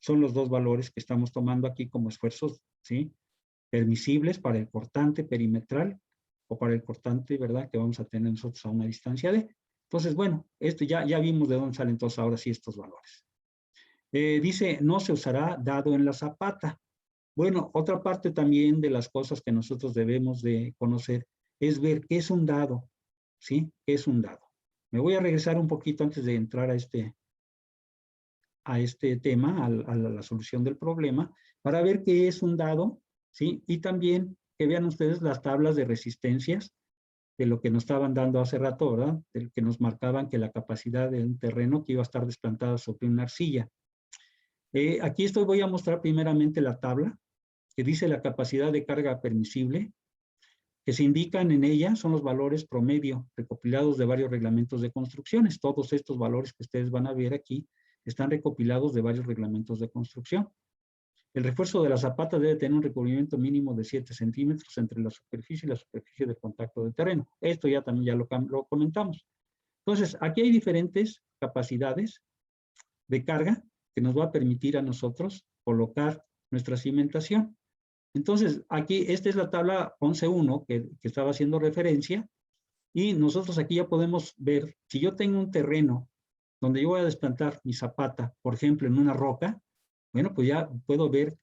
Son los dos valores que estamos tomando aquí como esfuerzos, ¿sí? Permisibles para el cortante perimetral o para el cortante, ¿verdad? Que vamos a tener nosotros a una distancia de. Entonces, bueno, esto ya vimos de dónde salen entonces ahora sí estos valores. Dice, no se usará dado en la zapata. Bueno, otra parte también de las cosas que nosotros debemos de conocer es ver qué es un dado, ¿sí? ¿Qué es un dado? Me voy a regresar un poquito antes de entrar a este tema, a la solución del problema, para ver qué es un dado, ¿sí? Y también que vean ustedes las tablas de resistencias de lo que nos estaban dando hace rato, ¿verdad? Del que nos marcaban que la capacidad de un terreno que iba a estar desplantado sobre una arcilla. Aquí voy a mostrar primeramente la tabla que dice la capacidad de carga permisible, que se indican en ella son los valores promedio recopilados de varios reglamentos de construcciones. Todos estos valores que ustedes van a ver aquí están recopilados de varios reglamentos de construcción. El refuerzo de la zapata debe tener un recubrimiento mínimo de 7 centímetros entre la superficie y la superficie de contacto del terreno. Esto ya también ya lo comentamos. Entonces, aquí hay diferentes capacidades de carga que nos va a permitir a nosotros colocar nuestra cimentación. Entonces, aquí, esta es la tabla 11.1 que estaba haciendo referencia, y nosotros aquí ya podemos ver, si yo tengo un terreno donde yo voy a desplantar mi zapata, por ejemplo, en una roca, bueno, pues ya puedo ver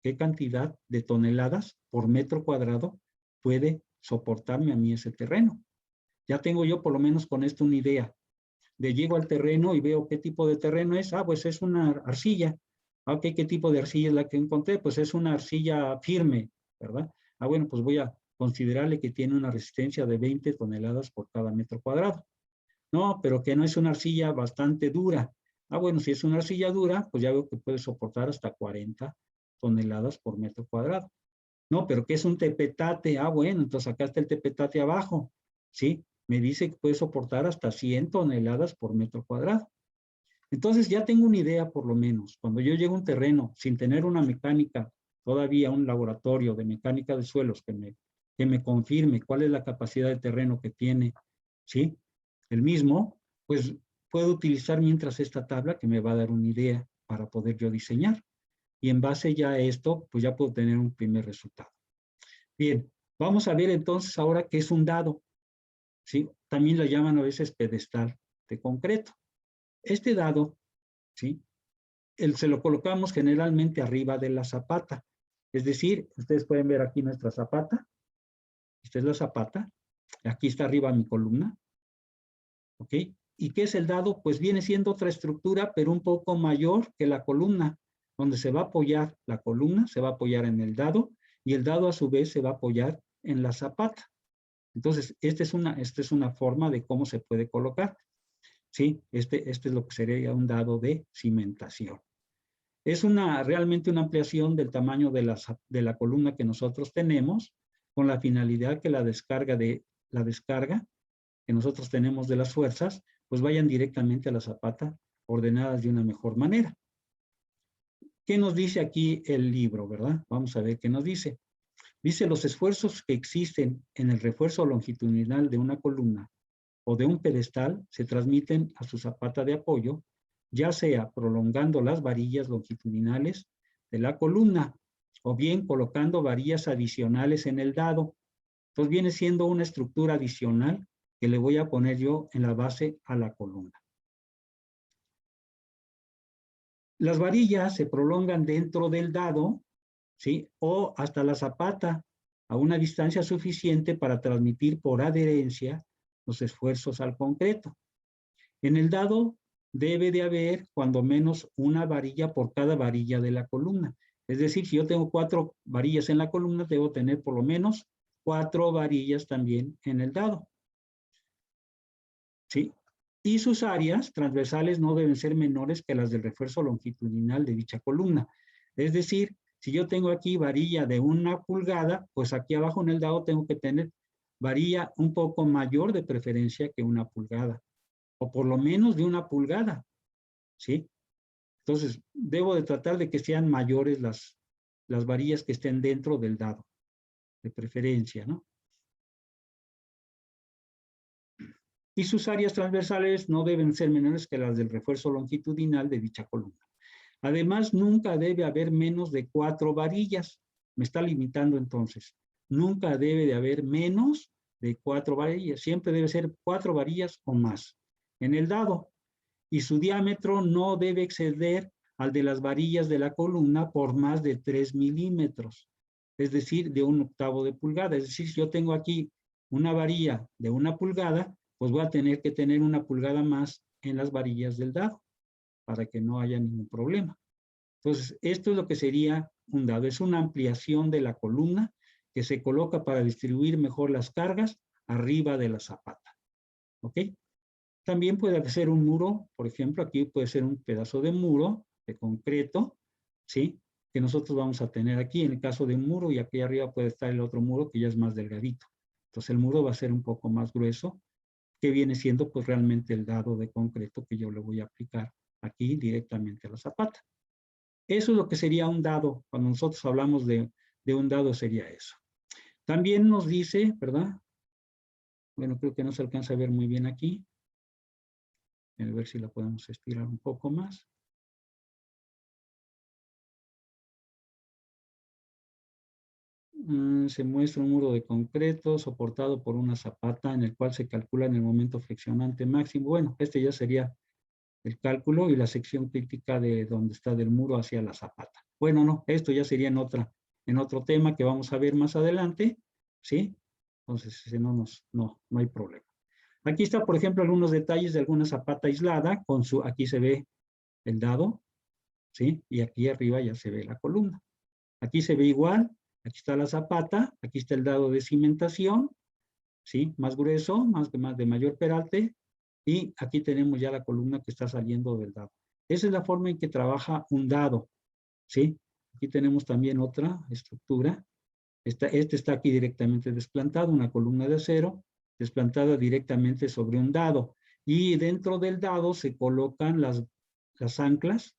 qué cantidad de toneladas por metro cuadrado puede soportarme a mí ese terreno. Ya tengo yo por lo menos con esto una idea. De llego al terreno y veo qué tipo de terreno es. Ah, pues es una arcilla. Ok, ¿qué tipo de arcilla es la que encontré? Pues es una arcilla firme, ¿verdad? Ah, bueno, pues voy a considerarle que tiene una resistencia de 20 toneladas por cada metro cuadrado. No, pero que no es una arcilla bastante dura. Ah, bueno, si es una arcilla dura, pues ya veo que puede soportar hasta 40 toneladas por metro cuadrado. No, pero que es un tepetate. Ah, bueno, entonces acá está el tepetate abajo, ¿sí? Me dice que puede soportar hasta 100 toneladas por metro cuadrado. Entonces ya tengo una idea por lo menos. Cuando yo llego a un terreno sin tener una mecánica, todavía un laboratorio de mecánica de suelos que me confirme cuál es la capacidad de terreno que tiene, ¿sí? El mismo, pues puedo utilizar mientras esta tabla que me va a dar una idea para poder yo diseñar. Y en base ya a esto, pues ya puedo tener un primer resultado. Bien, vamos a ver entonces ahora qué es un dado, ¿sí? También lo llaman a veces pedestal de concreto. Este dado, ¿sí? Se lo colocamos generalmente arriba de la zapata. Es decir, ustedes pueden ver aquí nuestra zapata. Esta es la zapata. Aquí está arriba mi columna. ¿Ok? ¿Y qué es el dado? Pues viene siendo otra estructura, pero un poco mayor que la columna, donde se va a apoyar la columna, se va a apoyar en el dado, y el dado a su vez se va a apoyar en la zapata. Entonces, esta es una forma de cómo se puede colocar. ¿Sí? Este es lo que sería un dado de cimentación. Es realmente una ampliación del tamaño de la columna que nosotros tenemos, con la finalidad que la descarga que nosotros tenemos de las fuerzas, pues vayan directamente a la zapata ordenadas de una mejor manera. ¿Qué nos dice aquí el libro, verdad? Vamos a ver qué nos dice. Dice, los esfuerzos que existen en el refuerzo longitudinal de una columna o de un pedestal se transmiten a su zapata de apoyo, ya sea prolongando las varillas longitudinales de la columna o bien colocando varillas adicionales en el dado. Entonces viene siendo una estructura adicional que le voy a poner yo en la base a la columna. Las varillas se prolongan dentro del dado, ¿sí? O hasta la zapata, a una distancia suficiente para transmitir por adherencia los esfuerzos al concreto. En el dado debe de haber cuando menos una varilla por cada varilla de la columna. Es decir, si yo tengo 4 varillas en la columna, debo tener por lo menos 4 varillas también en el dado. ¿Sí? Y sus áreas transversales no deben ser menores que las del refuerzo longitudinal de dicha columna. Es decir, si yo tengo aquí varilla de 1 pulgada, pues aquí abajo en el dado tengo que tener varilla un poco mayor de preferencia que 1 pulgada, o por lo menos de 1 pulgada, ¿sí? Entonces, debo de tratar de que sean mayores las varillas que estén dentro del dado, de preferencia, ¿no? Y sus áreas transversales no deben ser menores que las del refuerzo longitudinal de dicha columna. Además, nunca debe haber menos de 4 varillas. Me está limitando entonces. Nunca debe de haber menos de 4 varillas. Siempre debe ser 4 varillas o más en el dado. Y su diámetro no debe exceder al de las varillas de la columna por más de 3 milímetros. Es decir, de 1/8 de pulgada. Es decir, si yo tengo aquí una varilla de 1 pulgada, pues voy a tener que tener 1 pulgada más en las varillas del dado para que no haya ningún problema. Entonces, esto es lo que sería un dado. Es una ampliación de la columna que se coloca para distribuir mejor las cargas arriba de la zapata. ¿Ok? También puede ser un muro, por ejemplo, aquí puede ser un pedazo de muro de concreto, ¿sí? Que nosotros vamos a tener aquí en el caso de un muro, y aquí arriba puede estar el otro muro que ya es más delgadito. Entonces el muro va a ser un poco más grueso, que viene siendo pues realmente el dado de concreto que yo le voy a aplicar aquí directamente a la zapata. Eso es lo que sería un dado. Cuando nosotros hablamos de un dado sería eso. También nos dice, ¿verdad? Bueno, creo que no se alcanza a ver muy bien aquí. A ver si la podemos estirar un poco más. Se muestra un muro de concreto soportado por una zapata en el cual se calcula en el momento flexionante máximo. Bueno, este ya sería el cálculo y la sección crítica de donde está del muro hacia la zapata. Bueno, no, esto ya sería en otro tema que vamos a ver más adelante, ¿sí? Entonces, no hay problema. Aquí está, por ejemplo, algunos detalles de alguna zapata aislada, aquí se ve el dado, ¿sí? Y aquí arriba ya se ve la columna. Aquí se ve igual, aquí está la zapata, aquí está el dado de cimentación, ¿sí? Más grueso, de mayor peralte, y aquí tenemos ya la columna que está saliendo del dado. Esa es la forma en que trabaja un dado, ¿sí? Aquí tenemos también otra estructura. Este está aquí directamente desplantado, una columna de acero, desplantada directamente sobre un dado. Y dentro del dado se colocan las anclas,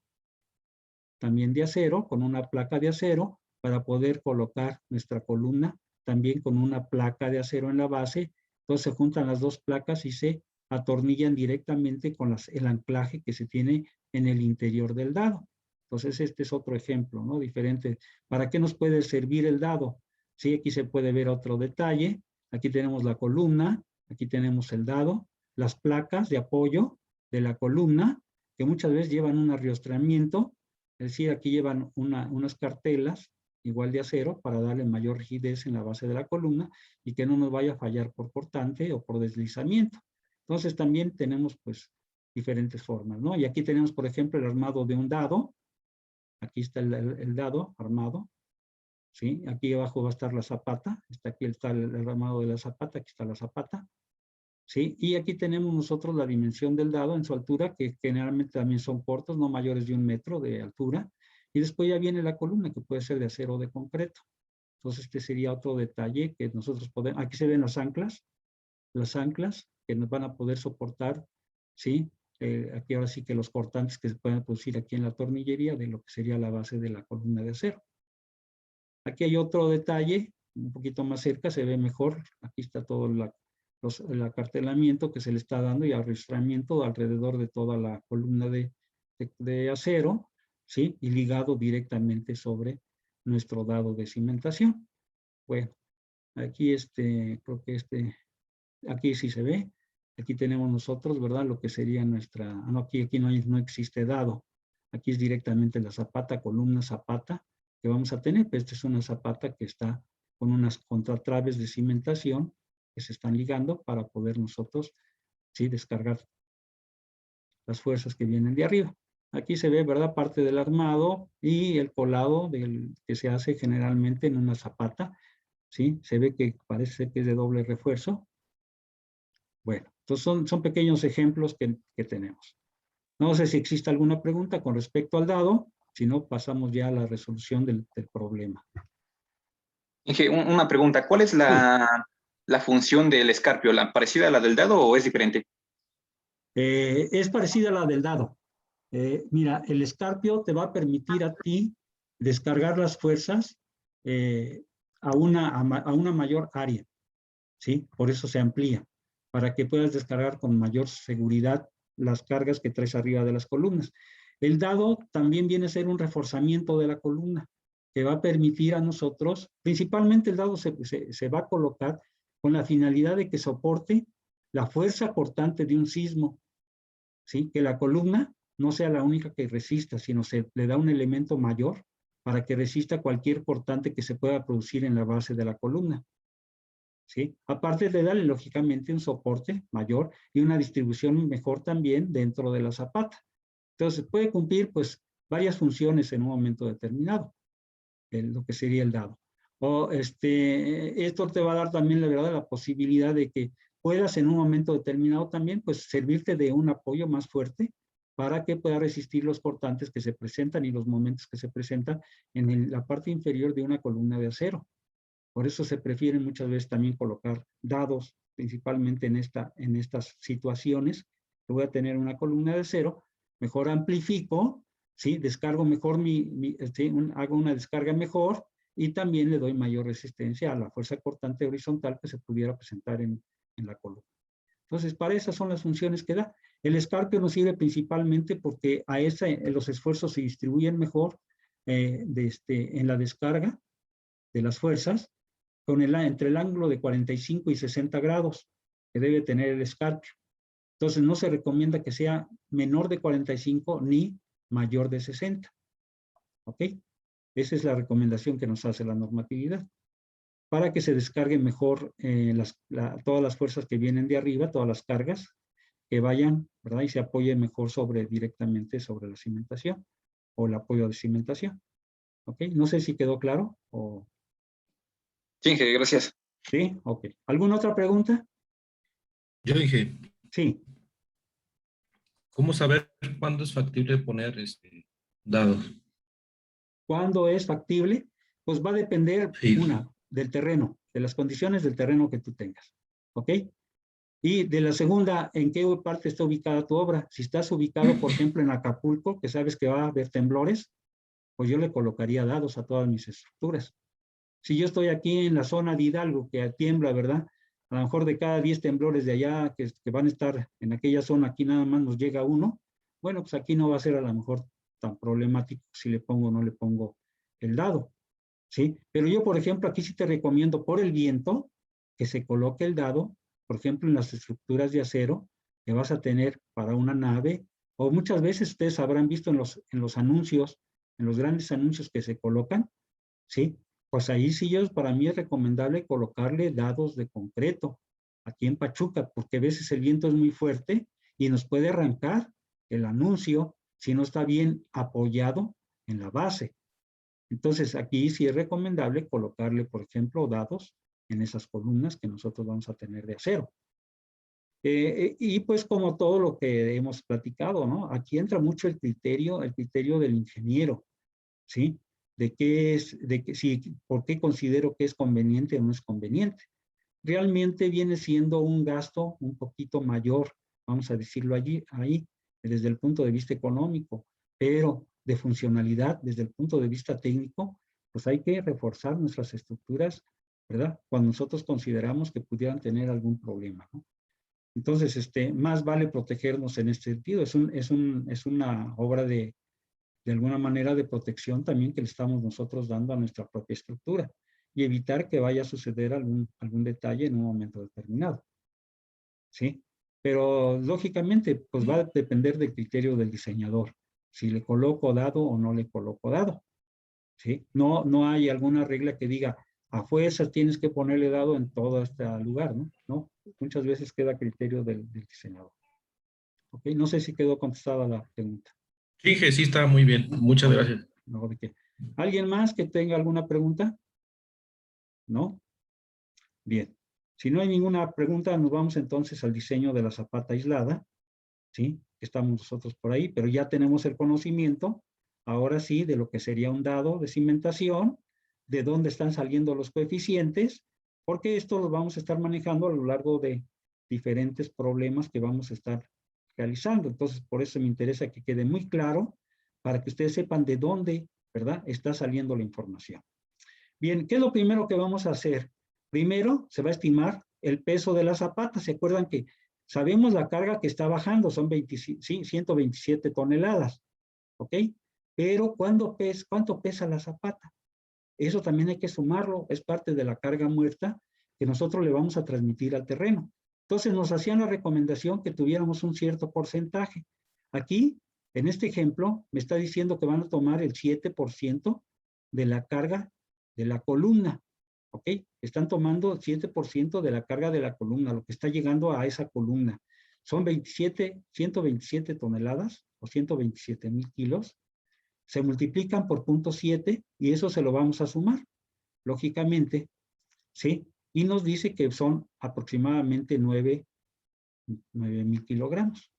también de acero, con una placa de acero, para poder colocar nuestra columna, también con una placa de acero en la base. Entonces se juntan las dos placas y se atornillan directamente con el anclaje que se tiene en el interior del dado. Entonces este es otro ejemplo, ¿no? Diferente. ¿Para qué nos puede servir el dado? Sí, aquí se puede ver otro detalle. Aquí tenemos la columna, aquí tenemos el dado, las placas de apoyo de la columna, que muchas veces llevan un ariostramiento. Es decir, aquí llevan unas cartelas igual de acero para darle mayor rigidez en la base de la columna y que no nos vaya a fallar por cortante o por deslizamiento. Entonces también tenemos pues diferentes formas, ¿no? Y aquí tenemos, por ejemplo, el armado de un dado. Aquí está el dado armado, ¿sí? Aquí abajo va a estar la zapata. Aquí está el armado de la zapata, aquí está la zapata. ¿Sí? Y aquí tenemos nosotros la dimensión del dado en su altura, que generalmente también son cortos, no mayores de 1 metro de altura. Y después ya viene la columna, que puede ser de acero o de concreto. Entonces este sería otro detalle que nosotros podemos, aquí se ven las anclas que nos van a poder soportar, ¿sí? Aquí ahora sí que los cortantes que se pueden producir aquí en la tornillería de lo que sería la base de la columna de acero. Aquí hay otro detalle, un poquito más cerca, se ve mejor. Aquí está todo el acartelamiento que se le está dando y arrastramiento alrededor de toda la columna de acero, ¿sí? Y ligado directamente sobre nuestro dado de cimentación. Bueno, aquí creo que aquí sí se ve. Aquí tenemos nosotros, ¿verdad? Lo que sería nuestra, no, aquí no existe dado. Aquí es directamente la zapata, columna zapata que vamos a tener. Pues esta es una zapata que está con unas contratraves de cimentación que se están ligando para poder nosotros, sí, descargar las fuerzas que vienen de arriba. Aquí se ve, ¿verdad?, parte del armado y el colado que se hace generalmente en una zapata, ¿sí? Se ve que parece que es de doble refuerzo. Bueno, entonces son pequeños ejemplos que tenemos. No sé si existe alguna pregunta con respecto al dado, si no, pasamos ya a la resolución del problema. Inge, una pregunta, ¿cuál es Sí. la función del escarpio? ¿La parecida a la del dado o es diferente? Es parecida a la del dado. Mira, el escarpio te va a permitir a ti descargar las fuerzas a una mayor área, ¿sí? Por eso se amplía, para que puedas descargar con mayor seguridad las cargas que traes arriba de las columnas. El dado también viene a ser un reforzamiento de la columna, que va a permitir a nosotros, principalmente el dado se va a colocar con la finalidad de que soporte la fuerza cortante de un sismo, ¿sí? Que la columna no sea la única que resista, sino se le da un elemento mayor para que resista cualquier cortante que se pueda producir en la base de la columna, ¿sí? Aparte de darle, lógicamente, un soporte mayor y una distribución mejor también dentro de la zapata. Entonces, puede cumplir, pues, varias funciones en un momento determinado, lo que sería el dado. Esto te va a dar también, la verdad, la posibilidad de que puedas en un momento determinado también, pues, servirte de un apoyo más fuerte para que pueda resistir los cortantes que se presentan y los momentos que se presentan en la parte inferior de una columna de acero. Por eso se prefiere muchas veces también colocar dados, principalmente en estas situaciones. Voy a tener una columna de acero, mejor amplifico, ¿sí? Descargo mejor hago una descarga mejor y también le doy mayor resistencia a la fuerza cortante horizontal que se pudiera presentar en la columna. Entonces, para esas son las funciones que da. El escarpio nos sirve principalmente porque los esfuerzos se distribuyen mejor en la descarga de las fuerzas entre el ángulo de 45 y 60 grados que debe tener el escarpio. Entonces, no se recomienda que sea menor de 45 ni mayor de 60. ¿Ok? Esa es la recomendación que nos hace la normatividad, para que se descarguen mejor todas las fuerzas que vienen de arriba, todas las cargas que vayan, ¿verdad? Y se apoyen mejor directamente sobre la cimentación o el apoyo de cimentación. ¿Ok? No sé si quedó claro o... Sí, Inge, gracias. Sí, ok. ¿Alguna otra pregunta? Yo dije, Sí. ¿cómo saber cuándo es factible poner dados? ¿Cuándo es factible? Pues va a depender, Sí. del terreno, de las condiciones del terreno que tú tengas. ¿Ok? Y de la segunda, ¿en qué parte está ubicada tu obra? Si estás ubicado, por ejemplo, en Acapulco, que sabes que va a haber temblores, pues yo le colocaría dados a todas mis estructuras. Si yo estoy aquí en la zona de Hidalgo, que tiembla, ¿verdad? A lo mejor de cada 10 temblores de allá que van a estar en aquella zona, aquí nada más nos llega uno. Bueno, pues aquí no va a ser a lo mejor tan problemático si le pongo o no le pongo el dado, ¿sí? Pero yo, por ejemplo, aquí sí te recomiendo por el viento que se coloque el dado, por ejemplo, en las estructuras de acero que vas a tener para una nave, o muchas veces ustedes habrán visto en los anuncios, en los grandes anuncios que se colocan, ¿sí? Pues ahí sí para mí es recomendable colocarle dados de concreto aquí en Pachuca, porque a veces el viento es muy fuerte y nos puede arrancar el anuncio si no está bien apoyado en la base. Entonces aquí sí es recomendable colocarle, por ejemplo, dados en esas columnas que nosotros vamos a tener de acero. Y pues como todo lo que hemos platicado, ¿no? Aquí entra mucho el criterio del ingeniero, ¿sí? Por qué considero que es conveniente o no es conveniente. Realmente viene siendo un gasto un poquito mayor, vamos a decirlo ahí, desde el punto de vista económico, pero de funcionalidad, desde el punto de vista técnico, pues hay que reforzar nuestras estructuras, ¿verdad? Cuando nosotros consideramos que pudieran tener algún problema, ¿no? Entonces, más vale protegernos en este sentido. Es una obra de alguna manera de protección también que le estamos nosotros dando a nuestra propia estructura y evitar que vaya a suceder algún detalle en un momento determinado. ¿Sí? Pero lógicamente, pues va a depender del criterio del diseñador, si le coloco dado o no le coloco dado. ¿Sí? No hay alguna regla que diga, a fuerza tienes que ponerle dado en todo este lugar, ¿no? ¿No? Muchas veces queda a criterio del diseñador. ¿Ok? No sé si quedó contestada la pregunta. Sí, Inge, sí está muy bien. Muchas gracias. No, ¿de qué? ¿Alguien más que tenga alguna pregunta? ¿No? Bien. Si no hay ninguna pregunta, nos vamos entonces al diseño de la zapata aislada. ¿Sí? Estamos nosotros por ahí, pero ya tenemos el conocimiento, ahora sí, de lo que sería un dado de cimentación, de dónde están saliendo los coeficientes, porque esto lo vamos a estar manejando a lo largo de diferentes problemas que vamos a estar realizando. Entonces, por eso me interesa que quede muy claro, para que ustedes sepan de dónde, ¿verdad?, está saliendo la información. Bien, ¿qué es lo primero que vamos a hacer? Primero, se va a estimar el peso de la zapata. ¿Se acuerdan que sabemos la carga que está bajando? Son 127 toneladas, ¿ok? Pero ¿cuánto pesa la zapata? Eso también hay que sumarlo, es parte de la carga muerta que nosotros le vamos a transmitir al terreno. Entonces nos hacían la recomendación que tuviéramos un cierto porcentaje. Aquí, en este ejemplo, me está diciendo que van a tomar el 7% de la carga de la columna, ¿ok? Están tomando el 7% de la carga de la columna, lo que está llegando a esa columna. Son 127 toneladas o 127,000 kilos. Se multiplican por 0.7 y eso se lo vamos a sumar, lógicamente, ¿sí? Y nos dice que son aproximadamente 9,000 kilogramos.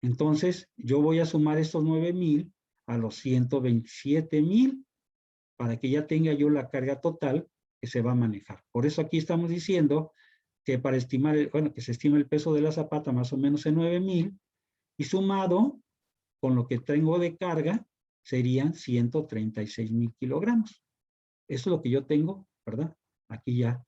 Entonces, yo voy a sumar estos 9,000 a los 127,000 para que ya tenga yo la carga total que se va a manejar. Por eso aquí estamos diciendo que para estimar, que se estima el peso de la zapata más o menos en 9,000 y sumado con lo que tengo de carga serían 136,000 kilogramos. Eso es lo que yo tengo, ¿verdad? Aquí ya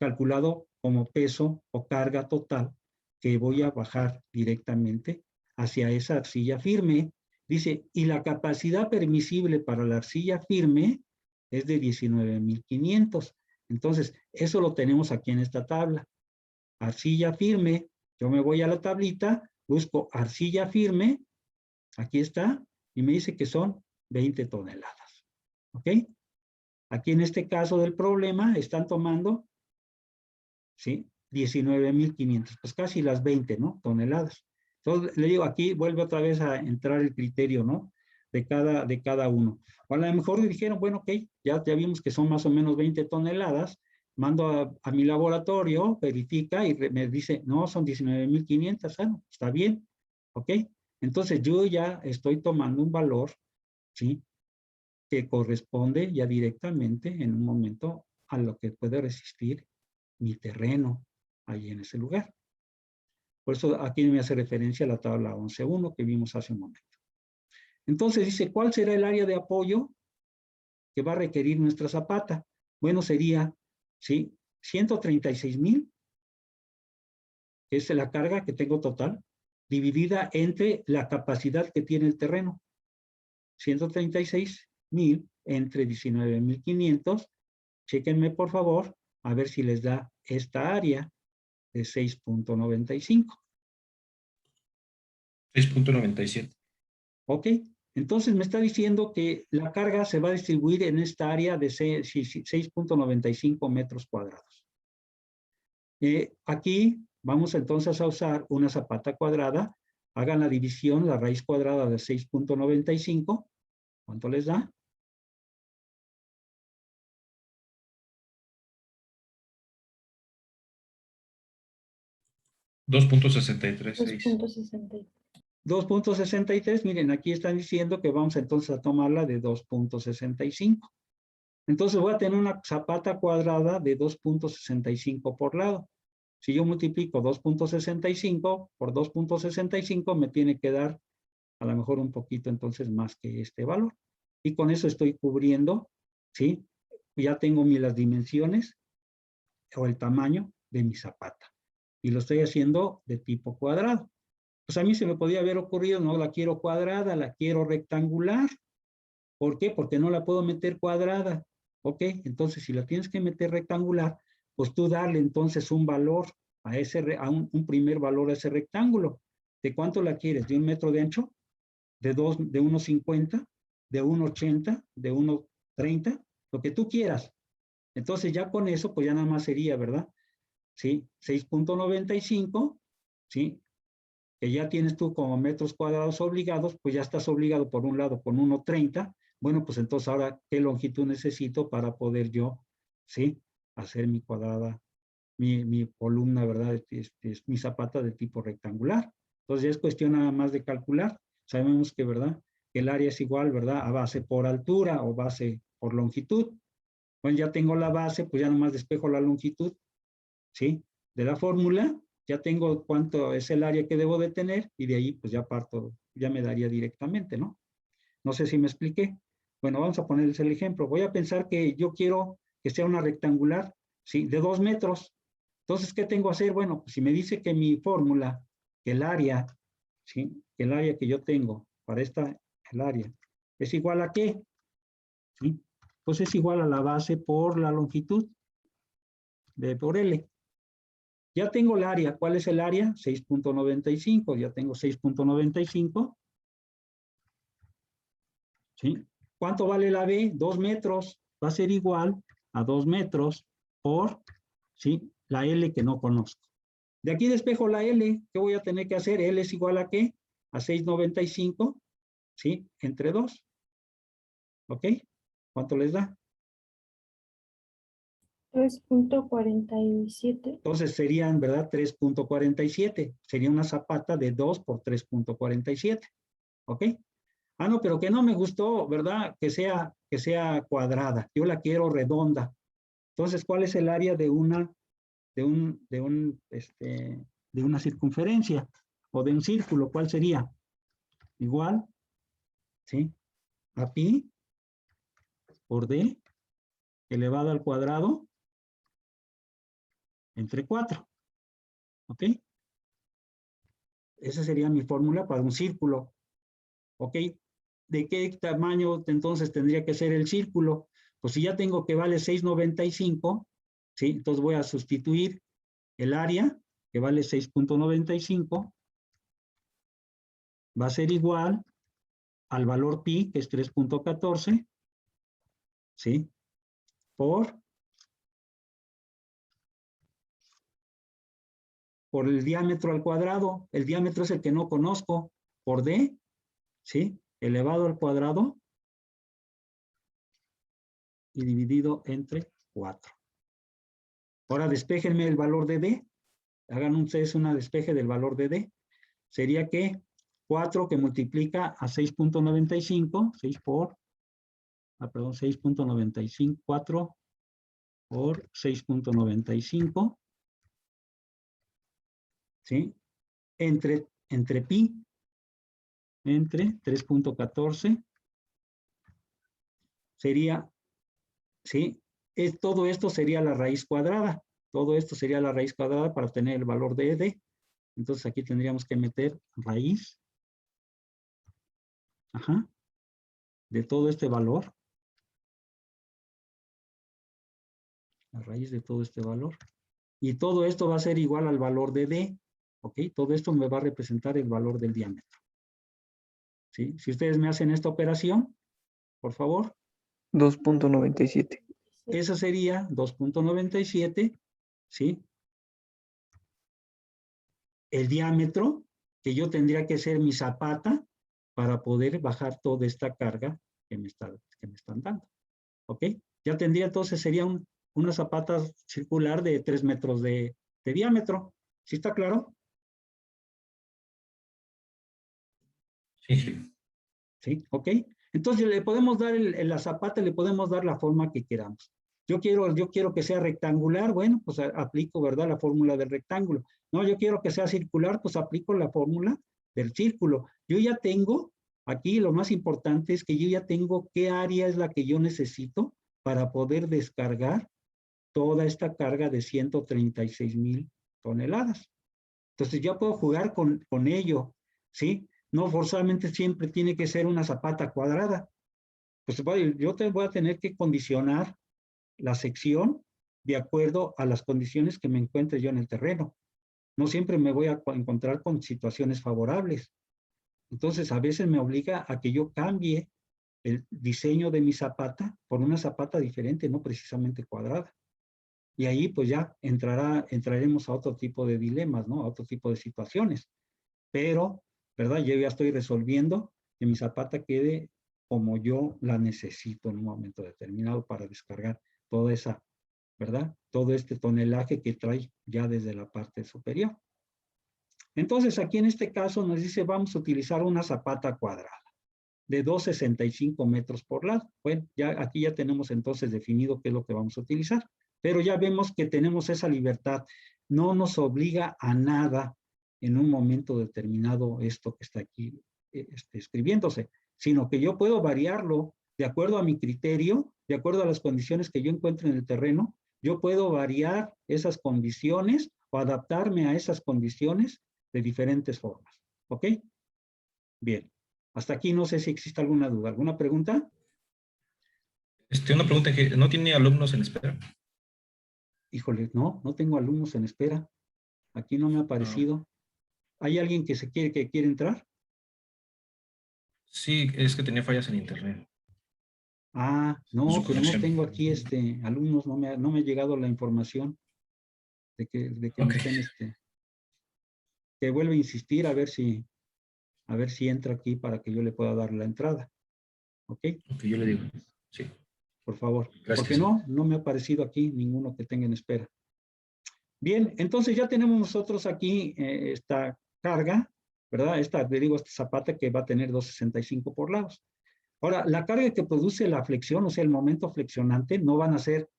calculado como peso o carga total que voy a bajar directamente hacia esa arcilla firme. Dice, y la capacidad permisible para la arcilla firme es de 19,500. Entonces, eso lo tenemos aquí en esta tabla. Arcilla firme, yo me voy a la tablita, busco arcilla firme, aquí está, y me dice que son 20 toneladas. ¿Ok? Aquí en este caso del problema están tomando, ¿sí? 19,500, pues casi las 20, ¿no? Toneladas. Entonces, le digo, aquí vuelve otra vez a entrar el criterio, ¿no? De cada uno. O a lo mejor le dijeron, bueno, ok, ya vimos que son más o menos 20 toneladas, mando a mi laboratorio, verifica y me dice, no, son 19,500, bueno, está bien, ¿ok? Entonces yo ya estoy tomando un valor, ¿sí? Que corresponde ya directamente en un momento a lo que puede resistir mi terreno ahí en ese lugar. Por eso aquí me hace referencia a la tabla 11.1 que vimos hace un momento. Entonces dice, ¿cuál será el área de apoyo que va a requerir nuestra zapata? Bueno, sería, ¿sí? 136,000, que es la carga que tengo total, dividida entre la capacidad que tiene el terreno. 136,000 entre 19,500. Chéquenme, por favor, a ver si les da esta área de 6.95. 6.97. Ok, entonces me está diciendo que la carga se va a distribuir en esta área de 6.95 metros cuadrados. Aquí vamos entonces a usar una zapata cuadrada. Hagan la división, la raíz cuadrada de 6.95. ¿Cuánto les da? 2.636. 2.60. 2.63, miren, aquí están diciendo que vamos entonces a tomarla de 2.65. Entonces voy a tener una zapata cuadrada de 2.65 por lado. Si yo multiplico 2.65 por 2.65, me tiene que dar a lo mejor un poquito entonces más que este valor. Y con eso estoy cubriendo, ¿sí? Ya tengo las dimensiones o el tamaño de mi zapata. Y lo estoy haciendo de tipo cuadrado. Pues a mí se me podía haber ocurrido, no la quiero cuadrada, la quiero rectangular. ¿Por qué? Porque no la puedo meter cuadrada. ¿Ok? Entonces, si la tienes que meter rectangular, pues tú darle entonces un valor a un primer valor a ese rectángulo. ¿De cuánto la quieres? ¿De 1 metro de ancho? ¿De 1,50? ¿De 1,80? ¿De 1,30? Lo que tú quieras. Entonces ya con eso, pues ya nada más sería, ¿verdad? ¿Sí? 6.95, ¿sí? Que ya tienes tú como metros cuadrados obligados, pues ya estás obligado por un lado con 1.30. Bueno, pues entonces ahora, ¿qué longitud necesito para poder yo, ¿sí? Hacer mi cuadrada, mi columna, ¿verdad? Mi zapata de tipo rectangular. Entonces ya es cuestión nada más de calcular. Sabemos que, ¿verdad? Que el área es igual, ¿verdad? A base por altura o base por longitud. Bueno, ya tengo la base, pues ya nomás despejo la longitud, ¿sí? De la fórmula, ya tengo cuánto es el área que debo de tener y de ahí pues ya parto, ya me daría directamente, ¿no? No sé si me expliqué. Bueno, vamos a ponerles el ejemplo. Voy a pensar que yo quiero que sea una rectangular, ¿sí? De 2 metros. Entonces, ¿qué tengo que hacer? Bueno, pues si me dice que mi fórmula, que el área, ¿sí? Que el área que yo tengo para el área, ¿es igual a qué? ¿Sí? Pues es igual a la base por la longitud por L. Ya tengo el área. ¿Cuál es el área? 6.95. Ya tengo 6.95. ¿Sí? ¿Cuánto vale la B? 2 metros. Va a ser igual a 2 metros por, ¿sí? La L que no conozco. De aquí despejo la L. ¿Qué voy a tener que hacer? L es igual a ¿qué? A 6.95, ¿sí? Entre 2. ¿Ok? ¿Cuánto les da? 3.47. Entonces serían, ¿verdad? 3.47. Sería una zapata de 2 por 3.47. ¿Ok? Ah, no, pero que no me gustó, ¿verdad? Que sea cuadrada. Yo la quiero redonda. Entonces, ¿cuál es el área de una circunferencia o de un círculo? ¿Cuál sería? Igual, ¿sí? A pi por d elevado al cuadrado entre 4. ¿Ok? Esa sería mi fórmula para un círculo. ¿Ok? ¿De qué tamaño entonces tendría que ser el círculo? Pues si ya tengo que vale 6.95, ¿sí? Entonces voy a sustituir el área, que vale 6.95, va a ser igual al valor pi, que es 3.14, ¿sí? Por el diámetro al cuadrado. El diámetro es el que no conozco, por d, ¿sí? Elevado al cuadrado y dividido entre 4. Ahora despejenme el valor de d. Hagan ustedes una despeje del valor de d. Sería que 4 que multiplica a 6.95, 6.95, 4 por 6.95, ¿sí? Entre pi, entre 3.14, sería, ¿sí? Todo esto sería la raíz cuadrada. Todo esto sería la raíz cuadrada para obtener el valor de d. Entonces aquí tendríamos que meter raíz, ajá, de todo este valor. La raíz de todo este valor. Y todo esto va a ser igual al valor de d. ¿Ok? Todo esto me va a representar el valor del diámetro. ¿Sí? Si ustedes me hacen esta operación, por favor. 2.97. Eso sería 2.97, ¿sí? El diámetro que yo tendría que ser mi zapata para poder bajar toda esta carga que me están dando. ¿Ok? Ya tendría entonces, sería una zapata circular de 3 metros de diámetro. ¿Sí está claro? Sí. ¿Sí? ¿Ok? Entonces le podemos dar la zapata, le podemos dar la forma que queramos. Yo quiero que sea rectangular, bueno, pues aplico, ¿verdad? La fórmula del rectángulo. No, yo quiero que sea circular, pues aplico la fórmula del círculo. Yo ya tengo, aquí lo más importante es que yo ya tengo qué área es la que yo necesito para poder descargar toda esta carga de 136,000 toneladas. Entonces ya puedo jugar con ello, ¿sí? No forzosamente siempre tiene que ser una zapata cuadrada. Pues yo te voy a tener que condicionar la sección de acuerdo a las condiciones que me encuentre yo en el terreno. No siempre me voy a encontrar con situaciones favorables. Entonces a veces me obliga a que yo cambie el diseño de mi zapata por una zapata diferente, no precisamente cuadrada. Y ahí pues ya entraremos a otro tipo de dilemas, ¿no? A otro tipo de situaciones. Pero, ¿verdad? Yo ya estoy resolviendo que mi zapata quede como yo la necesito en un momento determinado para descargar toda esa, ¿verdad? Todo este tonelaje que trae ya desde la parte superior. Entonces, aquí en este caso nos dice, vamos a utilizar una zapata cuadrada de 2,65 metros por lado. Bueno, ya aquí ya tenemos entonces definido qué es lo que vamos a utilizar, pero ya vemos que tenemos esa libertad. No nos obliga a nada en un momento determinado esto que está aquí escribiéndose, sino que yo puedo variarlo de acuerdo a mi criterio, de acuerdo a las condiciones que yo encuentro en el terreno. Yo puedo variar esas condiciones o adaptarme a esas condiciones de diferentes formas. ¿Ok? Bien. Hasta aquí no sé si existe alguna duda. ¿Alguna pregunta? Una pregunta que no tiene alumnos en espera. Híjole, no tengo alumnos en espera. Aquí no me ha aparecido. ¿Hay alguien que quiere entrar? Sí, es que tenía fallas en internet. Ah, Su no, pero no conexión. tengo aquí alumnos, no me ha llegado la información de que me Ok. estén que vuelva a insistir a ver si entra aquí para que yo le pueda dar la entrada. ¿Ok? Ok, yo le digo. Sí. Por favor. Gracias. Porque no me ha aparecido aquí ninguno que tenga en espera. Bien, entonces ya tenemos nosotros aquí esta carga, ¿verdad? Esta zapata que va a tener 2,65 por lados. Ahora, la carga que produce la flexión, o sea, el momento flexionante, no van a ser,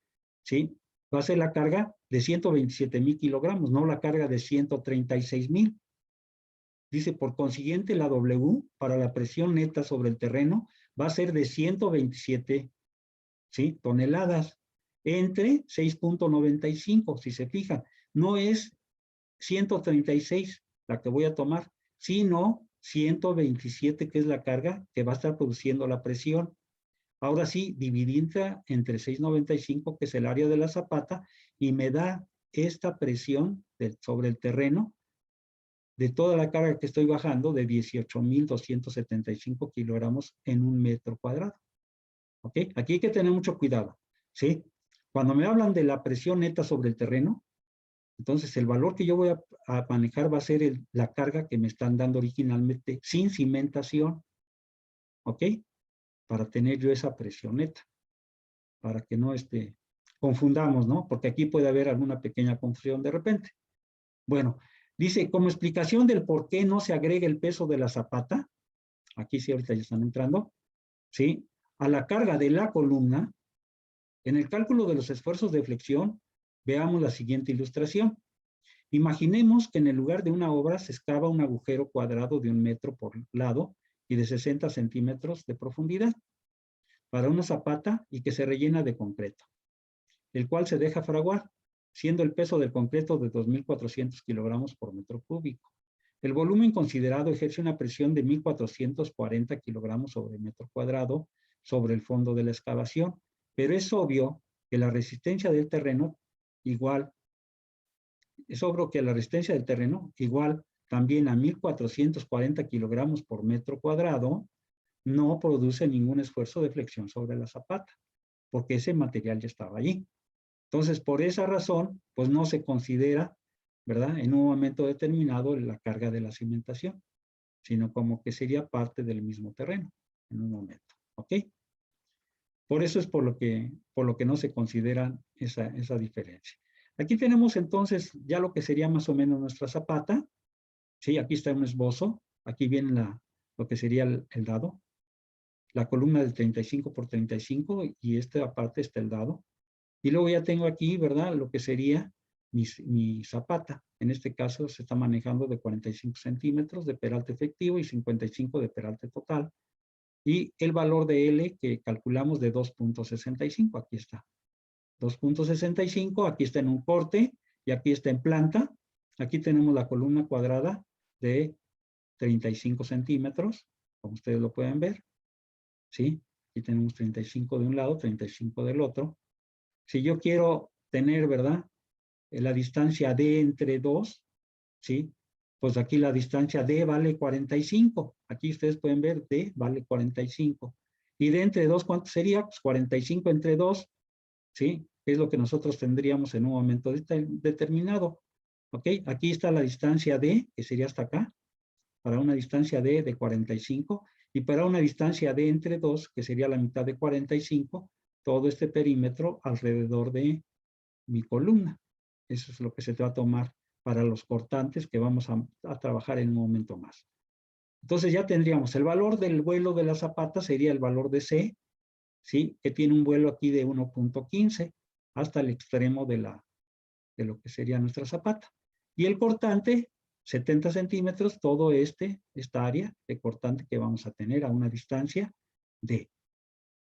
¿sí? Va a ser la carga de 127,000 kilogramos, no la carga de 136,000. Dice, por consiguiente, la W para la presión neta sobre el terreno va a ser de 127, ¿sí? Toneladas entre 6,95, si se fijan. No es 136 la que voy a tomar, sino 127, que es la carga que va a estar produciendo la presión. Ahora sí, dividida entre 6,95, que es el área de la zapata, y me da esta presión sobre el terreno de toda la carga que estoy bajando de 18,275 kilogramos en un metro cuadrado. ¿Ok? Aquí hay que tener mucho cuidado, ¿sí? Cuando me hablan de la presión neta sobre el terreno, entonces el valor que yo voy a manejar va a ser la carga que me están dando originalmente sin cimentación, ¿ok? Para tener yo esa presión neta, para que no confundamos, ¿no? Porque aquí puede haber alguna pequeña confusión de repente. Bueno, dice, como explicación del por qué no se agrega el peso de la zapata, aquí sí ahorita ya están entrando, ¿sí? A la carga de la columna, en el cálculo de los esfuerzos de flexión, veamos la siguiente ilustración. Imaginemos que en el lugar de una obra se excava un agujero cuadrado de 1 metro por lado y de 60 centímetros de profundidad para una zapata y que se rellena de concreto, el cual se deja fraguar, siendo el peso del concreto de 2,400 kilogramos por metro cúbico. El volumen considerado ejerce una presión de 1,440 kilogramos sobre metro cuadrado sobre el fondo de la excavación, pero es obvio que la resistencia del terreno igual también a 1,440 kilogramos por metro cuadrado no produce ningún esfuerzo de flexión sobre la zapata, porque ese material ya estaba allí. Entonces, por esa razón, pues no se considera, ¿verdad? En un momento determinado la carga de la cimentación, sino como que sería parte del mismo terreno en un momento, ¿ok? Por eso es por lo que no se considera esa diferencia. Aquí tenemos entonces ya lo que sería más o menos nuestra zapata. Sí, aquí está un esbozo. Aquí viene lo que sería el dado. La columna del 35 por 35 y esta parte está el dado. Y luego ya tengo aquí, ¿verdad? Lo que sería mi zapata. En este caso se está manejando de 45 centímetros de peralte efectivo y 55 de peralte total. Y el valor de L que calculamos de 2,65. Aquí está. 2,65. Aquí está en un corte y aquí está en planta. Aquí tenemos la columna cuadrada de 35 centímetros, como ustedes lo pueden ver. ¿Sí? Aquí tenemos 35 de un lado, 35 del otro. Si yo quiero tener, ¿verdad? La distancia D entre 2, ¿sí? Pues aquí la distancia D vale 45. Aquí ustedes pueden ver D vale 45. Y de entre 2, ¿cuánto sería? Pues 45 entre 2, ¿sí? Es lo que nosotros tendríamos en un momento determinado. ¿Ok? Aquí está la distancia D, que sería hasta acá, para una distancia D de 45, y para una distancia D entre 2, que sería la mitad de 45, todo este perímetro alrededor de mi columna. Eso es lo que se va a tomar para los cortantes que vamos a trabajar en un momento más. Entonces ya tendríamos el valor del vuelo de la zapata, sería el valor de C, ¿sí? Que tiene un vuelo aquí de 1.15 hasta el extremo de lo que sería nuestra zapata. Y el cortante, 70 centímetros, todo esta área de cortante que vamos a tener a una distancia D.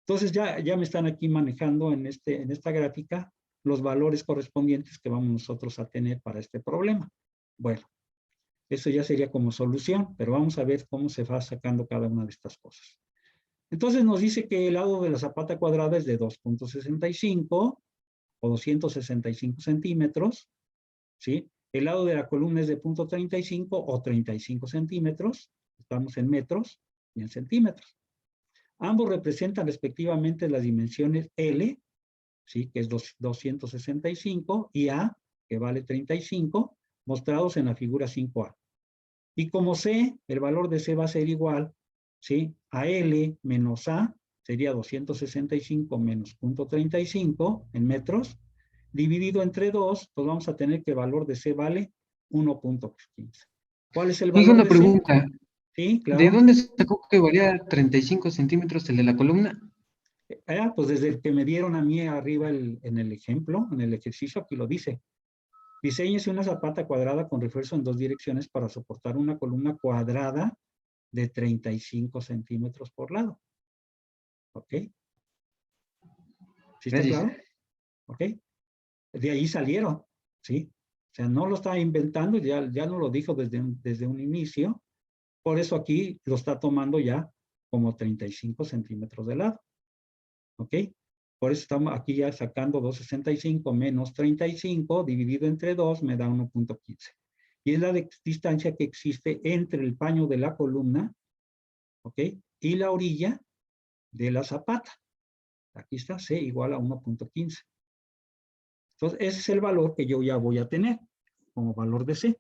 Entonces ya me están aquí manejando en esta gráfica los valores correspondientes que vamos nosotros a tener para este problema. Bueno, eso ya sería como solución, pero vamos a ver cómo se va sacando cada una de estas cosas. Entonces nos dice que el lado de la zapata cuadrada es de 2.65 o 265 centímetros, ¿sí? El lado de la columna es de 0.35 o 35 centímetros, estamos en metros y en centímetros. Ambos representan respectivamente las dimensiones L, ¿sí? Que es 265, y A, que vale 35, mostrados en la figura 5A. Y como C, el valor de C va a ser igual, ¿sí? A L menos A, sería 265 menos 0.35 en metros, dividido entre 2, pues vamos a tener que el valor de C vale 1.15. ¿Cuál es el Oiga, valor una de pregunta. C? Sí, ¿De claro. dónde sacó que valía 35 centímetros el de la columna? Pues desde el que me dieron a mí arriba en el ejemplo, en el ejercicio, aquí lo dice. Diseñese una zapata cuadrada con refuerzo en 2 direcciones para soportar una columna cuadrada de 35 centímetros por lado. ¿Ok? ¿Sí está Gracias. claro? ¿Ok? De ahí salieron, ¿sí? O sea, no lo estaba inventando, ya no lo dijo desde un inicio. Por eso aquí lo está tomando ya como 35 centímetros de lado. ¿Ok? Por eso estamos aquí ya sacando 265 menos 35 dividido entre 2 me da 1.15. Y es la distancia que existe entre el paño de la columna, ¿ok? Y la orilla de la zapata. Aquí está, C igual a 1.15. Entonces, ese es el valor que yo ya voy a tener como valor de C.